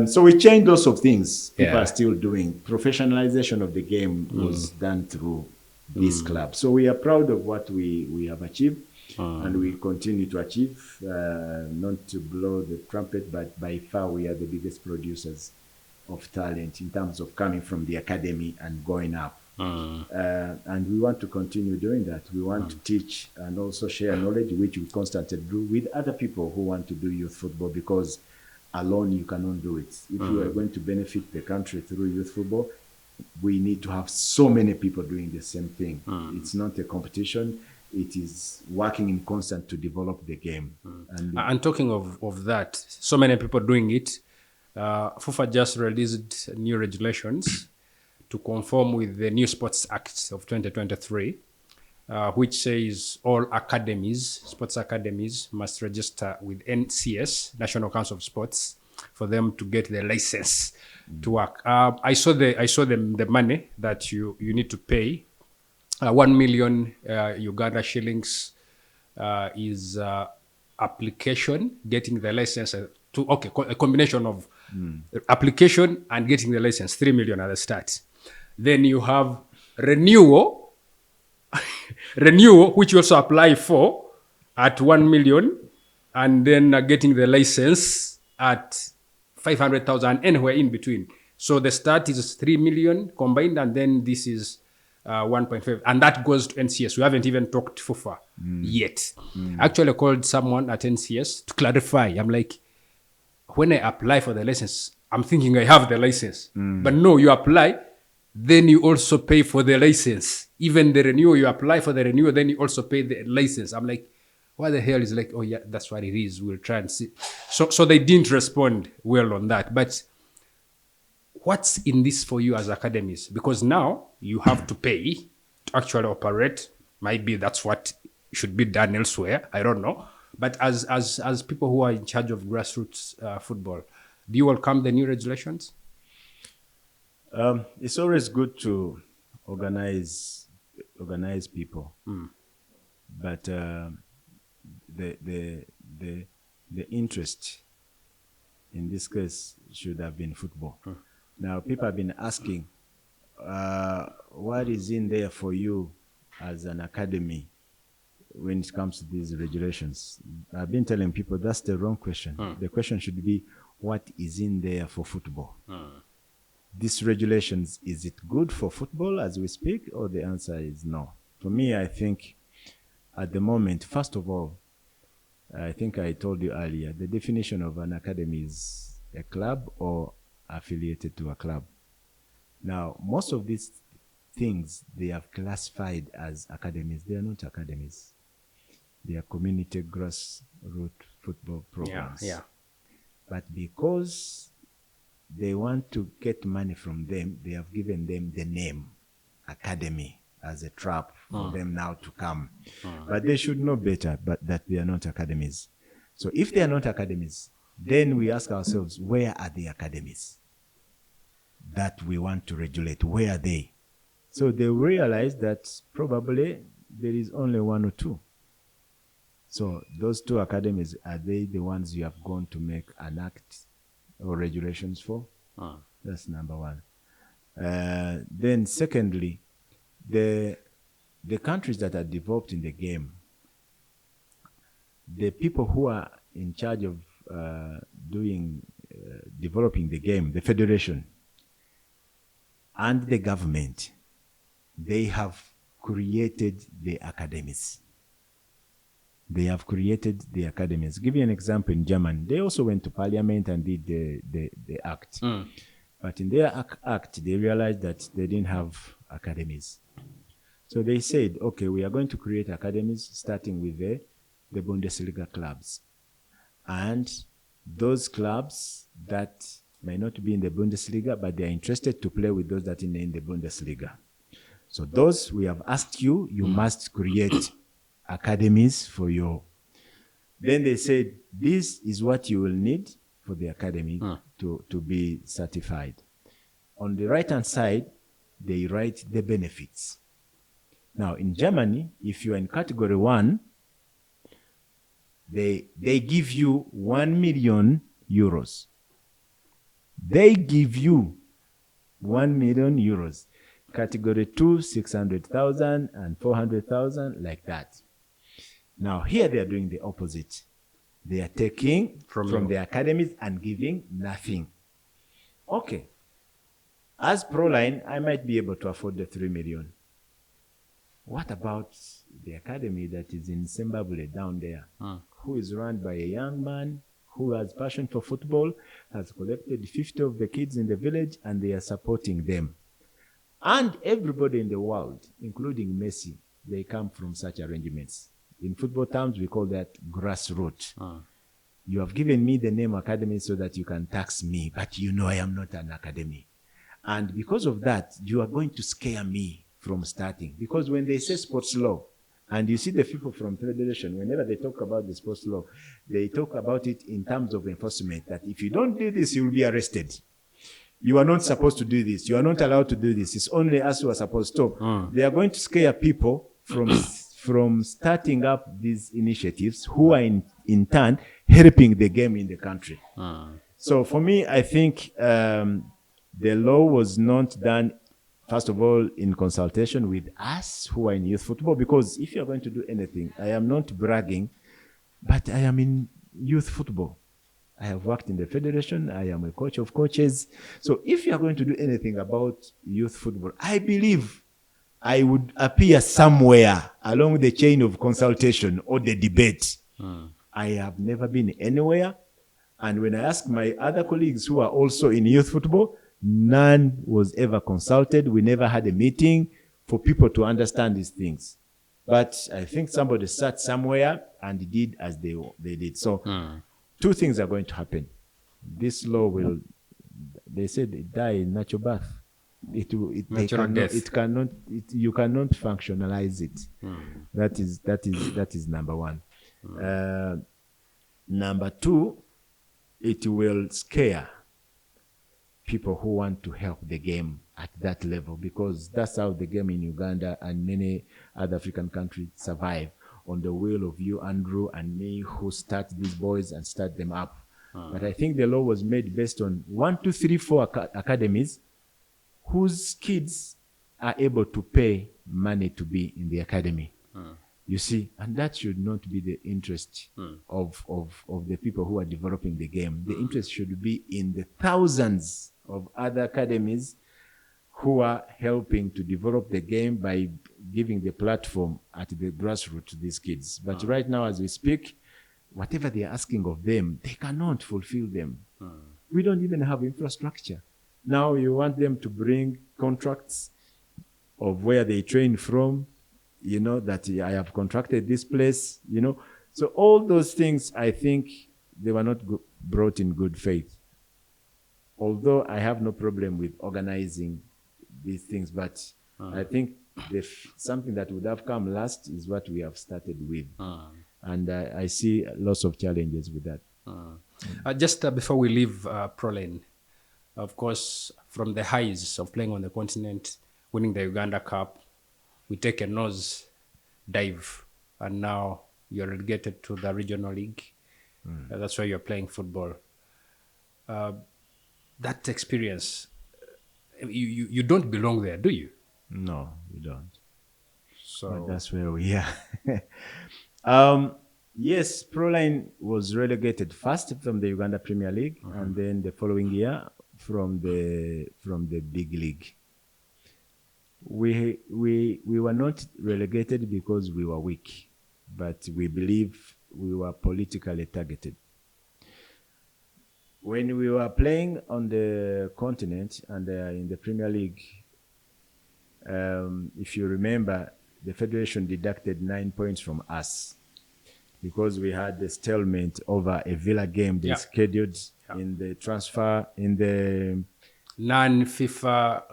B: So we changed lots of things. People are still doing. Professionalization of the game was done through this club. So we are proud of what we have achieved, and we continue to achieve. Not to blow the trumpet, but by far we are the biggest producers of talent in terms of coming from the academy and going up. And we want to continue doing that. We want to teach and also share knowledge, which we constantly do with other people who want to do youth football, because alone you cannot do it. If you are going to benefit the country through youth football, we need to have so many people doing the same thing. It's not a competition. It is working in concert to develop the game.
A: And talking of that, so many people doing it, FUFA just released new regulations to conform with the new Sports Act of 2023, which says all academies, sports academies, must register with NCS, National Council of Sports, for them to get the license to work. I saw the money that you need to pay. 1 million Uganda shillings is application, getting the license a combination of application and getting the license, 3 million at the start. Then you have renewal, which you also apply for at 1 million, and then getting the license at 500,000, anywhere in between. So the start is 3 million combined, and then this is 1.5, and that goes to NCS. We haven't even talked FUFA yet. Actually, I called someone at NCS to clarify. I'm like, when I apply for the license, I'm thinking I have the license. But no, you apply, then you also pay for the license. Even the renewal, you apply for the renewal, then you also pay the license. I'm like, what the hell? Is like, oh yeah, that's what it is. We'll try and see. So they didn't respond well on that. But what's in this for you as academies? Because now you have to pay to actually operate. Maybe that's what should be done elsewhere. I don't know. But as people who are in charge of grassroots football, do you welcome the new regulations?
B: It's always good to organize people, but the interest in this case should have been football. Now, people have been asking, what is in there for you as an academy when it comes to these regulations? I've been telling people that's the wrong question. The question should be, what is in there for football? These regulations, is it good for football as we speak? Or the answer is no. For me, I think at the moment, first of all, I think I told you earlier, the definition of an academy is a club or affiliated to a club. Now, most of these things they have classified as academies. They are not academies. They are community grassroots football programs.
A: Yeah.
B: But because they want to get money from them, they have given them the name academy as a trap for them now to come. But they should know better, but that they are not academies. So if they are not academies, then we ask ourselves, where are the academies that we want to regulate? Where are they? So they realize that probably there is only one or two. So those two academies, are they the ones you have gone to make an act or regulations for? That's number one. Then secondly, the countries that are developed in the game, the people who are in charge of developing the game, the federation and the government, they have created the academies. They have created the academies. Give you an example. In Germany, they also went to parliament and did the act. But in their act, they realized that they didn't have academies. So they said, okay, we are going to create academies starting with the Bundesliga clubs. And those clubs that may not be in the Bundesliga, but they are interested to play with those that are in the Bundesliga. So those we have asked you, you must create academies for your. Then they said, this is what you will need for the academy to be certified. On the right-hand side, they write the benefits. Now, in Germany, if you are in category 1, they give you 1 million euros. They give you 1 million euros. Category 2, 600,000 and 400,000, like that. Now, here they are doing the opposite. They are taking from the academies and giving nothing. Okay. As Proline, I might be able to afford the 3 million. What about the academy that is in Zimbabwe down there, who is run by a young man who has passion for football, has collected 50 of the kids in the village, and they are supporting them. And everybody in the world, including Messi, they come from such arrangements. In football terms, we call that grassroots. You have given me the name academy so that you can tax me, but you know I am not an academy. And because of that, you are going to scare me from starting. Because when they say sports law, and you see the people from Federation, whenever they talk about the sports law, they talk about it in terms of enforcement, that if you don't do this, you will be arrested. You are not supposed to do this. You are not allowed to do this. It's only us who are supposed to. They are going to scare people from starting up these initiatives who are in turn helping the game in the country. So for me, I think the law was not done, first of all, in consultation with us who are in youth football, because if you're going to do anything, I am not bragging, but I am in youth football. I have worked in the federation. I am a coach of coaches. So if you are going to do anything about youth football, I believe I would appear somewhere along the chain of consultation or the debate. I have never been anywhere. And when I ask my other colleagues who are also in youth football, none was ever consulted. We never had a meeting for people to understand these things. But I think somebody sat somewhere and did as they did. So two things are going to happen. This law will, they said, it die in natural birth.
A: Natural death.
B: You cannot functionalize it. That is number one. Number two, it will scare people who want to help the game at that level, because that's how the game in Uganda and many other African countries survive, on the will of you, Andrew, and me, who start these boys and start them up. But I think the law was made based on 1, 2, 3, 4 academies whose kids are able to pay money to be in the academy. You see, and that should not be the interest of the people who are developing the game. The interest should be in the thousands of other academies who are helping to develop the game by giving the platform at the grassroots to these kids. But right now, as we speak, whatever they are asking of them, they cannot fulfill them. We don't even have infrastructure. Now you want them to bring contracts of where they train from, you know, that I have contracted this place, you know. So all those things, I think they were not brought in good faith. Although I have no problem with organizing these things, but I think something that would have come last is what we have started with. And I see lots of challenges with that.
A: Just before we leave Proline, of course, from the highs of playing on the continent, winning the Uganda Cup, we take a nose dive, and now you're relegated to the regional league. That's where you're playing football. That experience, you don't belong there, do you?
B: No, we don't.
A: So
B: but that's where we are. Yes, Proline was relegated first from the Uganda Premier League, and then the following year from the big league. We were not relegated because we were weak, but we believe we were politically targeted. When we were playing on the continent and in the Premier League, if you remember, the Federation deducted 9 points from us because we had the stalemate over a Villa game they scheduled in the transfer, in the
A: non-FIFA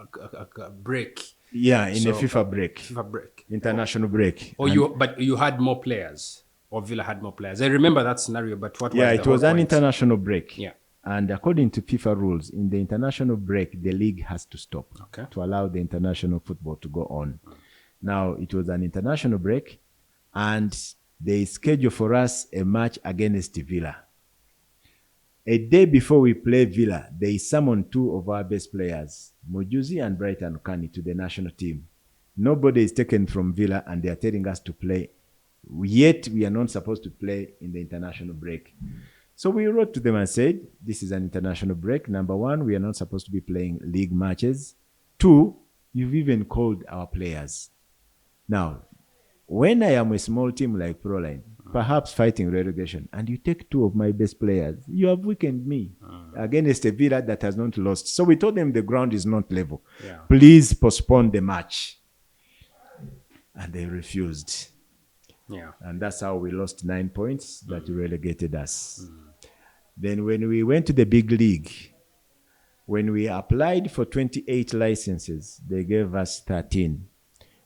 A: break.
B: Yeah, in a FIFA break.
A: FIFA break.
B: International break.
A: But you had more players, or Villa had more players. I remember that scenario, but what was the
B: it was an international break.
A: Yeah.
B: And according to FIFA rules, in the international break, the league has to stop to allow the international football to go on. Now, it was an international break, and they scheduled for us a match against Villa. A day before we play Villa, they summoned 2 of our best players, Mujuzi and Brighton Kani, to the national team. Nobody is taken from Villa, and they are telling us to play. Yet, we are not supposed to play in the international break. So we wrote to them and said, this is an international break. Number one, we are not supposed to be playing league matches. Two, you've even called our players. Now, when I am a small team like Proline, perhaps fighting relegation, and you take two of my best players, you have weakened me against a Villa that has not lost. So we told them the ground is not level.
A: Yeah.
B: Please postpone the match. And they refused.
A: Yeah.
B: And that's how we lost 9 points that relegated us. Then when we went to the big league, when we applied for 28 licenses, they gave us 13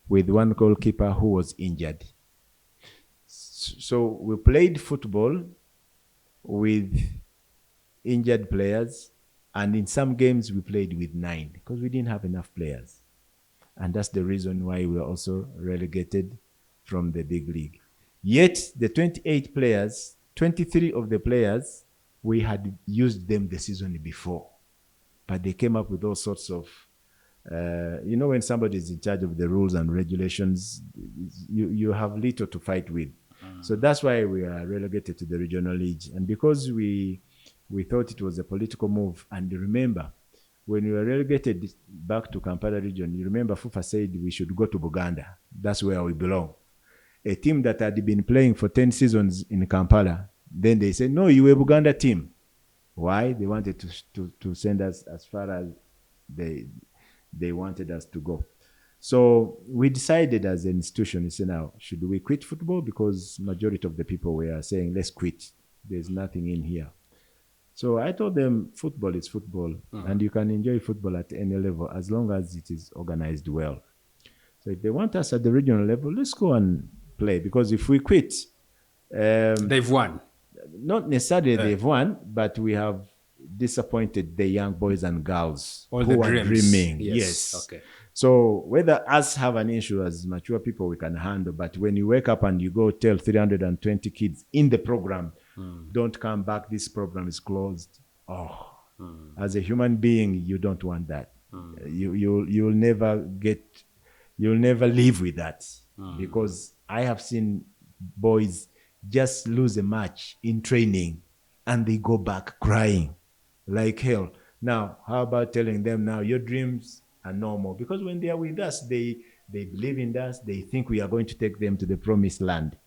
B: with one goalkeeper who was injured. So we played football with injured players, and in some games we played with 9 because we didn't have enough players. And that's the reason why we were also relegated from the big league. Yet the 28 players, 23 of the players, we had used them the season before. But they came up with all sorts of, when somebody is in charge of the rules and regulations, you have little to fight with. So that's why we are relegated to the regional league. And because we thought it was a political move, and remember, when we were relegated back to Kampala region, you remember FUFA said we should go to Buganda. That's where we belong. A team that had been playing for 10 seasons in Kampala, then they said, no, you're a Buganda team. Why? They wanted to send us as far as they wanted us to go. So we decided as an institution, now, should we quit football? Because majority of the people were saying, let's quit. There's nothing in here. So I told them, football is football, and you can enjoy football at any level as long as it is organized well. So if they want us at the regional level, let's go and play. Because if we quit...
A: they've won.
B: Not necessarily they've won, but we have disappointed the young boys and girls who are dreaming. Yes. Okay. So whether us have an issue as mature people we can handle, but when you wake up and you go tell 320 kids in the program, don't come back, this program is closed. As a human being, you don't want that. You'll never live with that. Because I have seen boys just lose a match in training and they go back crying like hell. Now, how about telling them now your dreams are normal? Because when they are with us, they believe in us. They think we are going to take them to the promised land.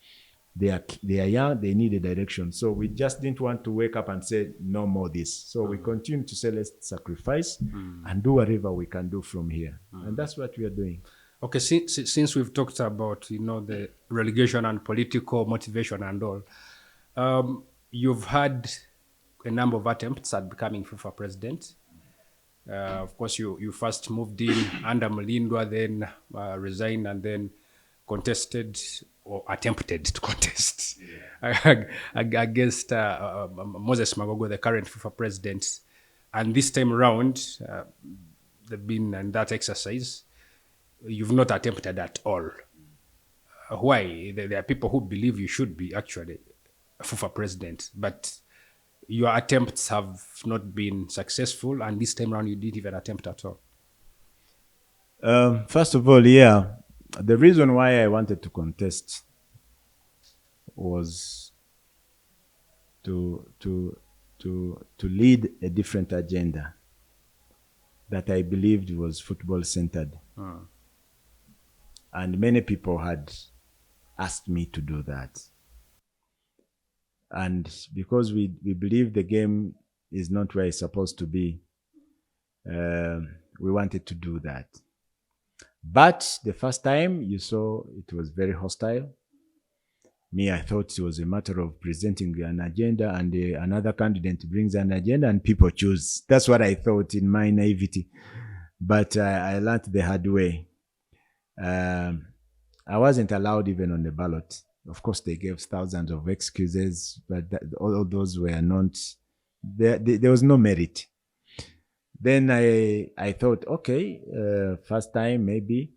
B: They are young. They need a direction. So we just didn't want to wake up and say, no more this. So we continue to say, let's sacrifice and do whatever we can do from here. And that's what we are doing.
A: Okay, since we've talked about, the relegation and political motivation and all, you've had a number of attempts at becoming FIFA president. Of course, you first moved in under Mulindwa, then resigned, and then contested or attempted to contest against Moses Magogo, the current FIFA president. And this time around, they've been in that exercise. You've not attempted at all. Why? There are people who believe you should be actually a FIFA president, but your attempts have not been successful, and this time around you didn't even attempt at all.
B: First of all, the reason why I wanted to contest was to lead a different agenda that I believed was football centered. And many people had asked me to do that. And because we believe the game is not where it's supposed to be, we wanted to do that. But the first time you saw it was very hostile. Me, I thought it was a matter of presenting an agenda and another candidate brings an agenda and people choose. That's what I thought in my naivety. But I learned the hard way. I wasn't allowed even on the ballot. Of course, they gave thousands of excuses, but all those were not, there was no merit. Then I thought, okay, first time maybe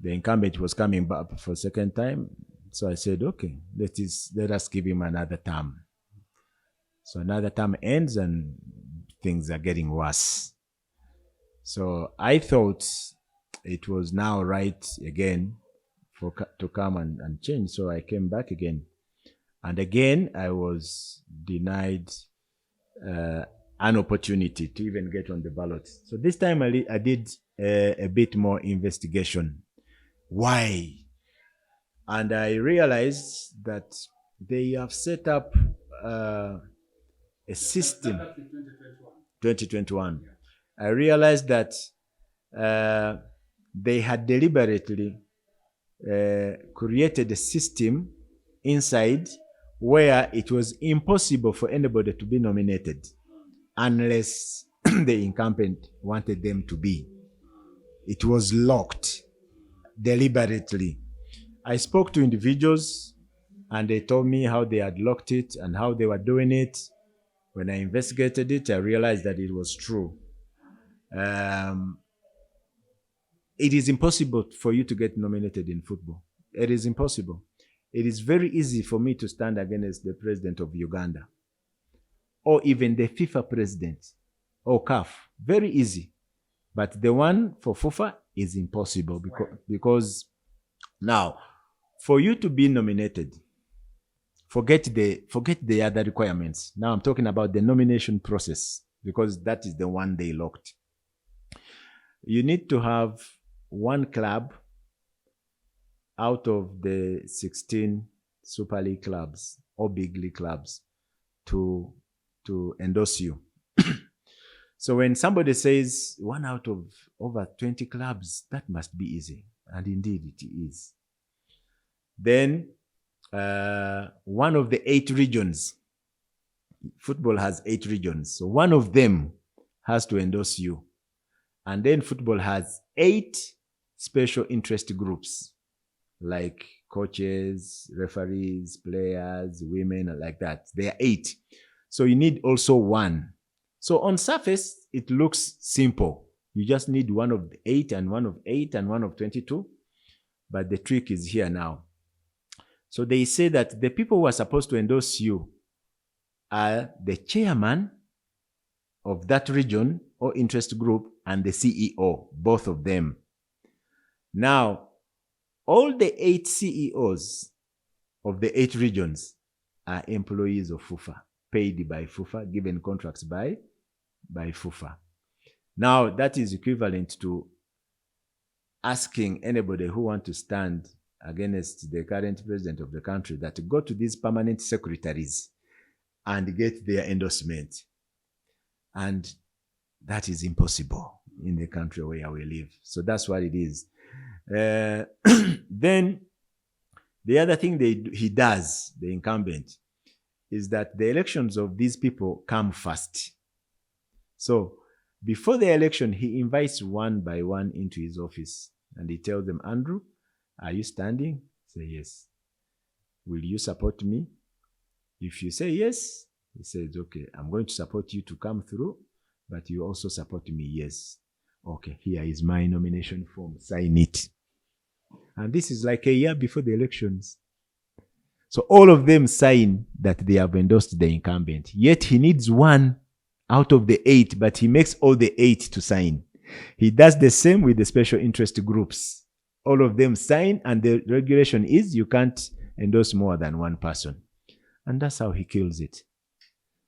B: the incumbent was coming back for second time. So I said, okay, let us give him another term. So another term ends and things are getting worse. So I thought it was now right again to come and change. So I came back again. And again, I was denied an opportunity to even get on the ballot. So this time I did a bit more investigation. Why? And I realized that they have set up a system. 2021. I realized that they had deliberately created a system inside where it was impossible for anybody to be nominated unless the incumbent wanted them to be. It was locked deliberately. I spoke to individuals and they told me how they had locked it and how they were doing it. When I investigated it, I realized that it was true. It is impossible for you to get nominated in football. It is impossible. It is very easy for me to stand against the president of Uganda or even the FIFA president or CAF. Very easy. But the one for FUFA is impossible because now, for you to be nominated, forget the other requirements. Now I'm talking about the nomination process because that is the one they locked. You need to have one club out of the 16 Super League clubs or big league clubs to endorse you. So when somebody says one out of over 20 clubs, that must be easy. And indeed it is. Then one of the 8 regions, football has 8 regions. So one of them has to endorse you. And then football has 8 special interest groups, like coaches, referees, players, women, like that. There are 8. So you need also one. So on surface, it looks simple. You just need one of the 8 and one of 8 and one of 22. But the trick is here now. So they say that the people who are supposed to endorse you are the chairman of that region or interest group and the CEO, both of them. Now, all the 8 CEOs of the 8 regions are employees of FUFA, paid by FUFA, given contracts by FUFA. Now, that is equivalent to asking anybody who wants to stand against the current president of the country that to go to these permanent secretaries and get their endorsement. And that is impossible in the country where we live. So that's what it is. Then the other thing he does, the incumbent, is that the elections of these people come first. So before the election, he invites one by one into his office and he tells them, Andrew, are you standing? Say yes. Will you support me? If you say yes, he says, okay, I'm going to support you to come through, but you also support me, yes. Okay, here is my nomination form, sign it. And this is like a year before the elections. So all of them sign that they have endorsed the incumbent. Yet he needs one out of the 8, but he makes all the 8 to sign. He does the same with the special interest groups. All of them sign, and the regulation is you can't endorse more than one person. And that's how he kills it.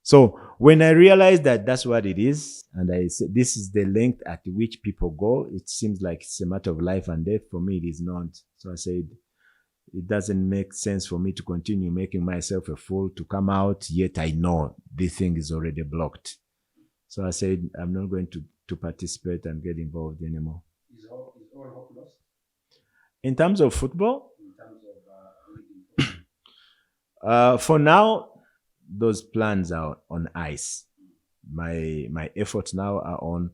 B: So when I realized that that's what it is, and I said this is the length at which people go, it seems like it's a matter of life and death. For me, it is not. So I said, it doesn't make sense for me to continue making myself a fool to come out, yet I know this thing is already blocked. So I said, I'm not going to participate and get involved anymore.
A: Is all hope lost?
B: In terms of football? In terms of for now, those plans are on ice. My efforts now are on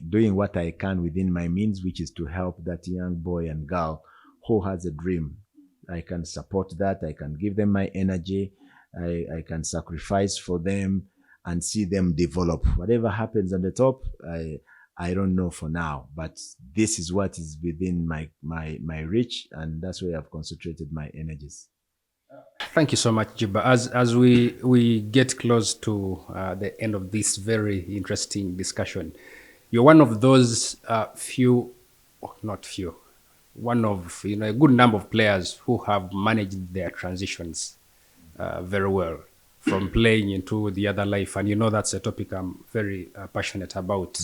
B: doing what I can within my means, which is to help that young boy and girl who has a dream. I can support that. I can give them my energy. I can sacrifice for them and see them develop. Whatever happens on the top, I don't know for now, but this is what is within my reach, and that's where I've concentrated my energies.
A: Thank you so much, Jiba. As we get close to the end of this very interesting discussion, you're one of those one of a good number of players who have managed their transitions very well, from playing into the other life. And you know that's a topic I'm very passionate about.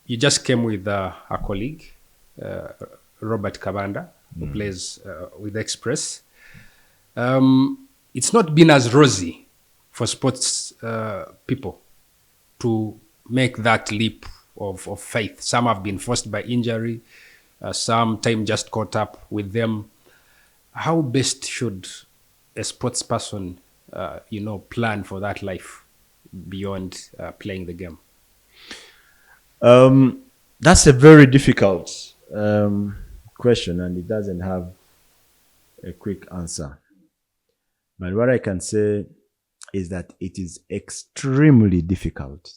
A: You just came with a colleague, Robert Kabanda, who plays with Express. It's not been as rosy for sports people to make that leap of faith. Some have been forced by injury. Some time just caught up with them. How best should a sports person, plan for that life beyond playing the game?
B: That's a very difficult question, and it doesn't have a quick answer. But what I can say is that it is extremely difficult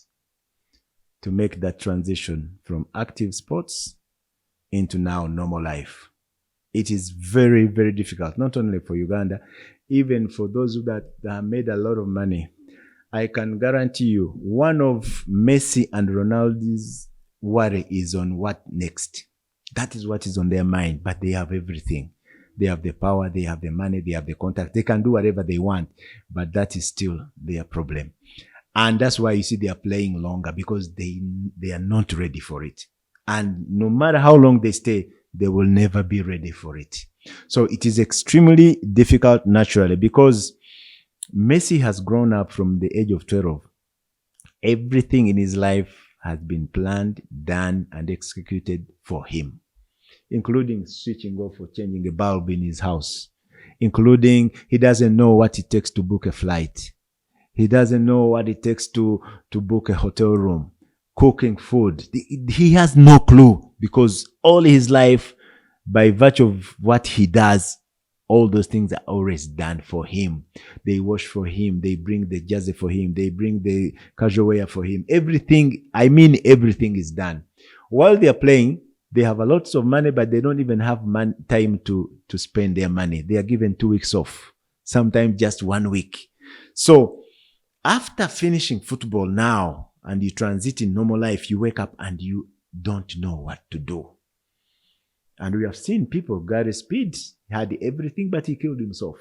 B: to make that transition from active sports into now normal life. It is very, very difficult, not only for Uganda, even for those that have made a lot of money. I can guarantee you, one of Messi and Ronaldo's worry is on what next. That is what is on their mind, but they have everything. They have the power, they have the money, they have the contact. They can do whatever they want, but that is still their problem. And that's why you see they are playing longer, because they are not ready for it. And no matter how long they stay, they will never be ready for it. So it is extremely difficult naturally, because Messi has grown up from the age of 12. Everything in his life has been planned, done, and executed for him, including switching off or changing a bulb in his house, including he doesn't know what it takes to book a flight. He doesn't know what it takes to book a hotel room, cooking food. He has no clue, because all his life, by virtue of what he does, all those things are always done for him. They wash for him. They bring the jersey for him. They bring the casual wear for him. Everything, everything is done. While they are playing, they have a lots of money, but they don't even have time to spend their money. They are given 2 weeks off, sometimes just 1 week. So after finishing football now, and you transit in normal life, you wake up and you don't know what to do. And we have seen people, Gary Speed had everything, but he killed himself.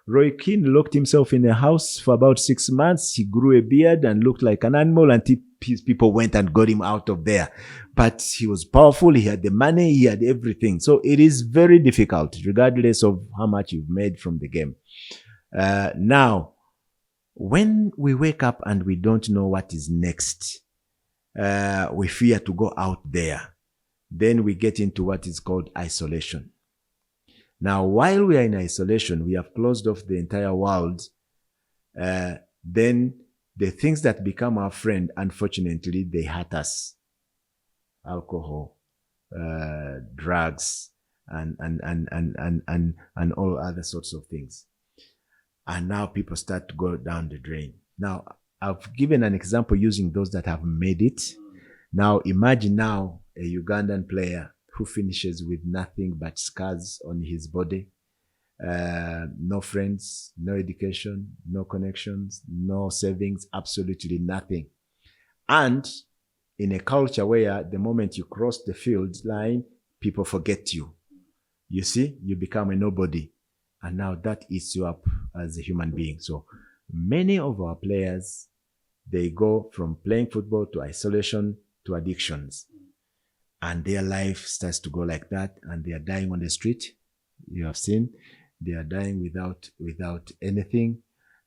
B: Roy Keane locked himself in a house for about 6 months. He grew a beard and looked like an animal until his people went and got him out of there. But he was powerful. He had the money. He had everything. So it is very difficult, regardless of how much you've made from the game. Now, when we wake up and we don't know what is next, we fear to go out there. Then we get into what is called isolation. Now, while we are in isolation, we have closed off the entire world. Then the things that become our friend, unfortunately, they hurt us. Alcohol, drugs, and all other sorts of things. And now people start to go down the drain. Now, I've given an example using those that have made it. Now, imagine now a Ugandan player who finishes with nothing but scars on his body, no friends, no education, no connections, no savings, absolutely nothing. And in a culture where the moment you cross the field line, people forget you. You see, you become a nobody. And now that eats you up as a human being. So many of our players, they go from playing football to isolation to addictions. And their life starts to go like that, and they are dying on the street. You have seen, they are dying without anything.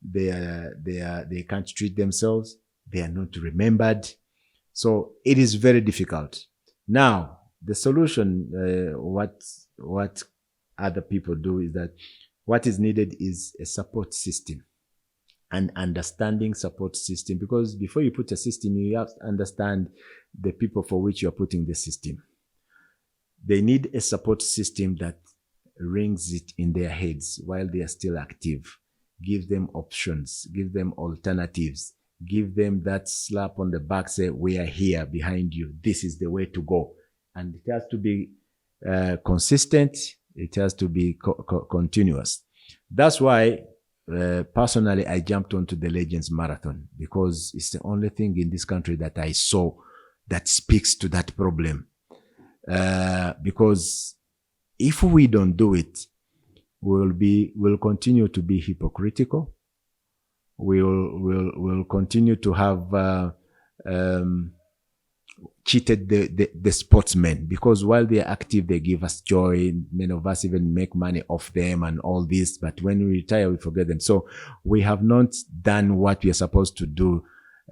B: They can't treat themselves. They are not remembered. So it is very difficult. Now, the solution, what other people do is that what is needed is a support system, an understanding support system, because before you put a system, you have to understand the people for which you are putting the system. They need a support system that rings it in their heads while they are still active. Give them options, give them alternatives, give them that slap on the back, say, we are here behind you. This is the way to go. And it has to be consistent. It has to be continuous. That's why personally, I jumped onto the Legends Marathon, because it's the only thing in this country that I saw that speaks to that problem. Because if we don't do it, we'll continue to be hypocritical. We'll continue to have cheated the sportsmen, because while they're active, they give us joy. Many of us even make money off them and all this, but when we retire, we forget them. So we have not done what we are supposed to do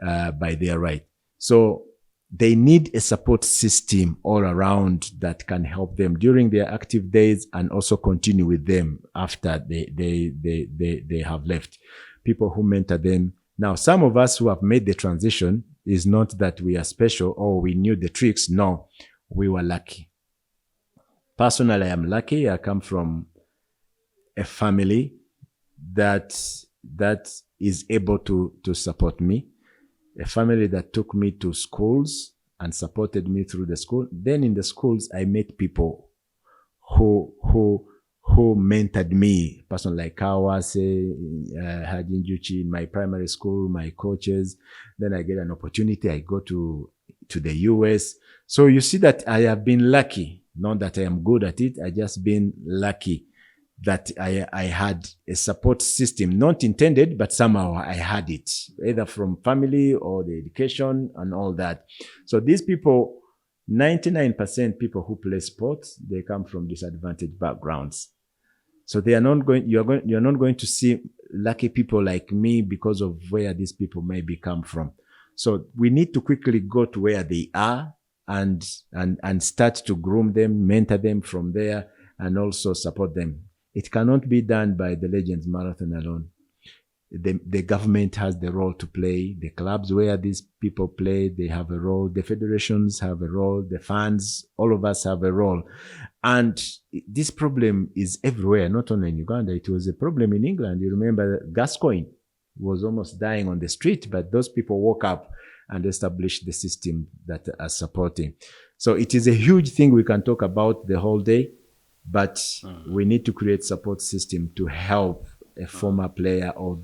B: by their right. So they need a support system all around that can help them during their active days and also continue with them after they have left. People who mentor them. Now, some of us who have made the transition, is not that we are special or we knew the tricks. No, we were lucky. Personally, I am lucky. I come from a family that is able to support me. A family that took me to schools and supported me through the school. Then in the schools, I met people who mentored me, person like Kawase, Hajinjuchi in my primary school, my coaches. Then I get an opportunity. I go to the US. So you see that I have been lucky. Not that I am good at it. I just been lucky that I had a support system, not intended, but somehow I had it, either from family or the education and all that. So these people, 99% people who play sports, they come from disadvantaged backgrounds. So they are not going, you're not going to see lucky people like me because of where these people maybe come from. So we need to quickly go to where they are and start to groom them, mentor them from there, and also support them. It cannot be done by the Legends Marathon alone. The government has the role to play. The clubs where these people play, they have a role. The federations have a role. The fans, all of us have a role. And this problem is everywhere, not only in Uganda. It was a problem in England. You remember Gascoigne was almost dying on the street, but those people woke up and established the system that are supporting. So it is a huge thing we can talk about the whole day, but we need to create support system to help a former player or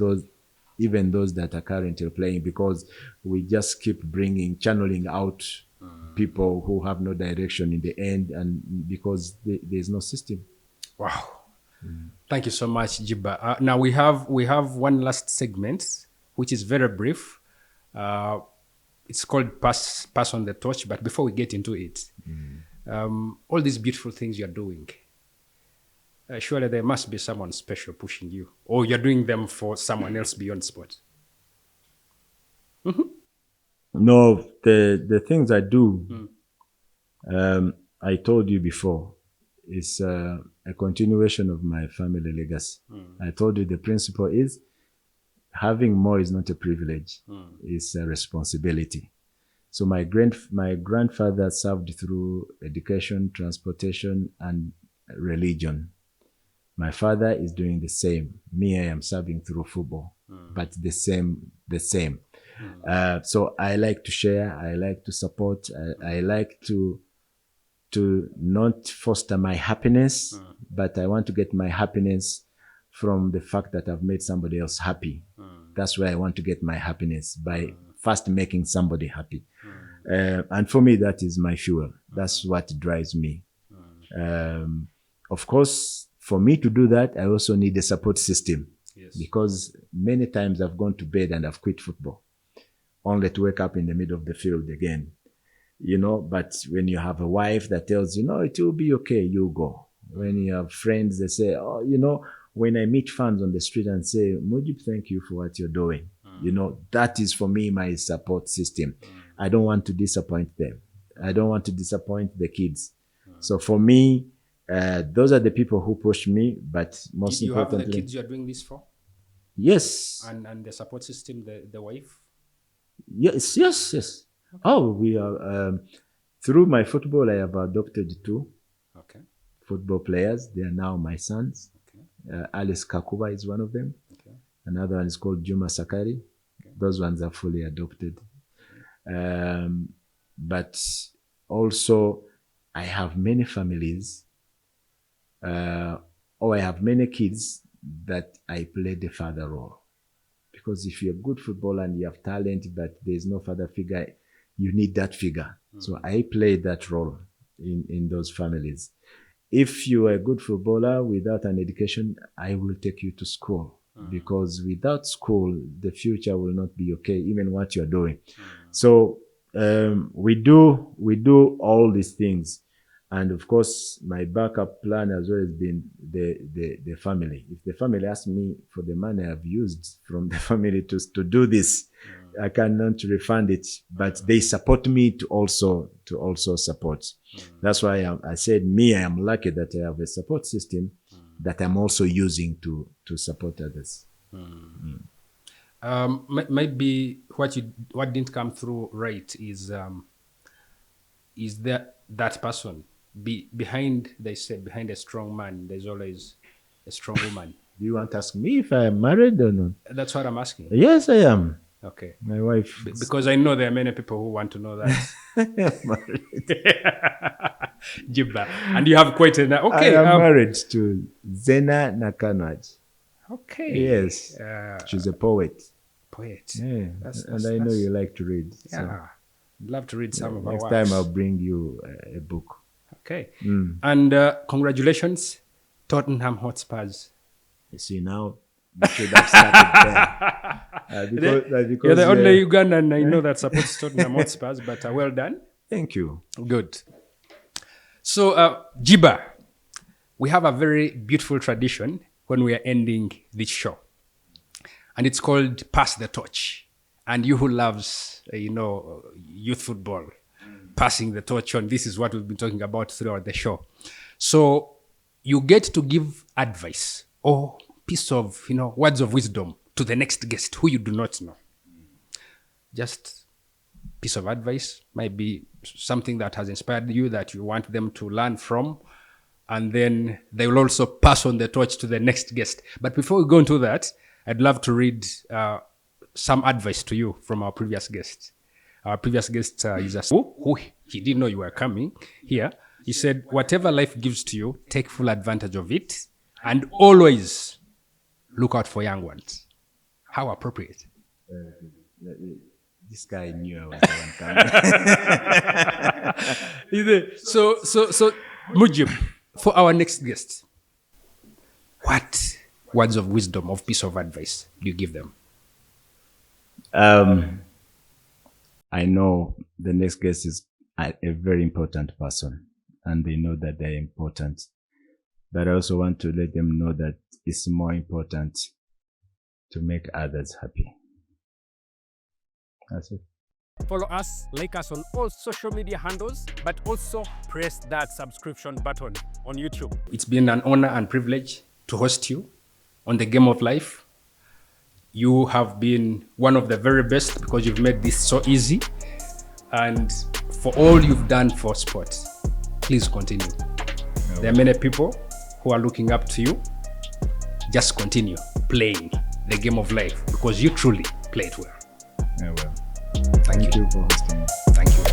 B: even those that are currently playing, because we just keep channeling out people who have no direction in the end, and because there's no system.
A: Wow. Thank you so much, Jiba. Now we have one last segment, which is very brief. It's called Pass on the Torch. But before we get into it, all these beautiful things you're doing, surely there must be someone special pushing you, or you're doing them for someone else beyond sport.
B: No, the things I do, I told you before, is a continuation of my family legacy. I told you the principle is having more is not a privilege, it's a responsibility. So my grandfather served through education, transportation, and religion. My father is doing the same. Me, I am serving through football, but the same. So I like to share. I like to support. I like to not foster my happiness, but I want to get my happiness from the fact that I've made somebody else happy. That's where I want to get my happiness, by first making somebody happy. And for me, that is my fuel. That's what drives me. Of course, for me to do that, I also need a support system. Yes. Because many times I've gone to bed and I've quit football, only to wake up in the middle of the field again. But when you have a wife that tells you, no, it will be okay, you go. When you have friends, they say, when I meet fans on the street and say, Mujib, thank you for what you're doing. That is for me my support system. I don't want to disappoint them. I don't want to disappoint the kids. So for me, those are the people who push me, but most importantly...
A: You have the kids you're doing this for?
B: Yes.
A: And the support system, the wife?
B: Yes. Okay. Oh, we are... through my football, I have adopted 2 football players. They are now my sons. Okay. Alice Kakuba is one of them. Okay. Another one is called Juma Sakari. Okay. Those ones are fully adopted. But also, I have many families, or I have many kids that I play the father role. Because if you're a good footballer and you have talent, but there's no father figure, you need that figure. So I play that role in those families. if you are a good footballer without an education, I will take you to school. Because without school, the future will not be okay, even what you're doing. So we do all these things. And of course, my backup plan as well has been the family. If the family asks me for the money I've used from the family to do this, I cannot refund it. But they support me to also support. That's why I said I am lucky that I have a support system that I'm also using to support others.
A: Maybe what didn't come through right is that person behind. They said behind a strong man, there's always a strong woman.
B: Do you want to ask me if I am married or not?
A: That's what I'm asking.
B: Yes, I am.
A: Okay.
B: My wife.
A: Because I know there are many people who want to know that.
B: I am married.
A: Jiba. And you have quite an... Okay.
B: I am married to Zena Nakanwaj.
A: Okay.
B: Yes. She's a poet.
A: Poet.
B: Yeah. And I know you like to read.
A: Yeah. So. I'd love to read some of our
B: next
A: works.
B: Time I'll bring you a book.
A: Okay. And congratulations, Tottenham Hotspurs.
B: You see, now you should have started there. Because
A: you're the only Ugandan I know that supports Tottenham Hotspurs, but well done.
B: Thank you.
A: Good. So, Jiba, we have a very beautiful tradition when we are ending this show. And it's called Pass the Torch. And you who loves, youth football, passing the torch on, this is what we've been talking about throughout the show. So you get to give advice or piece of, words of wisdom to the next guest who you do not know. Just piece of advice, might be something that has inspired you that you want them to learn from, and then they will also pass on the torch to the next guest. But before we go into that, I'd love to read some advice to you from our previous guest. Our previous guest is a who he didn't know you were coming here. He said, whatever life gives to you, take full advantage of it, and always look out for young ones. How appropriate.
B: This guy knew I was the one coming.
A: So, Mujib, for our next guest, what words of wisdom, of piece of advice do you give them?
B: I know the next guest is a very important person, and they know that they're important. But I also want to let them know that it's more important to make others happy. That's it.
C: Follow us, like us on all social media handles, but also press that subscription button on YouTube.
A: It's been an honor and privilege to host you on The Game of Life. You have been one of the very best because you've made this so easy. And for all you've done for sports, please continue. There are many people who are looking up to you. Just continue playing the game of life because you truly play it well.
B: Yeah, well.
A: Thank you
B: for hosting me.
A: Thank you.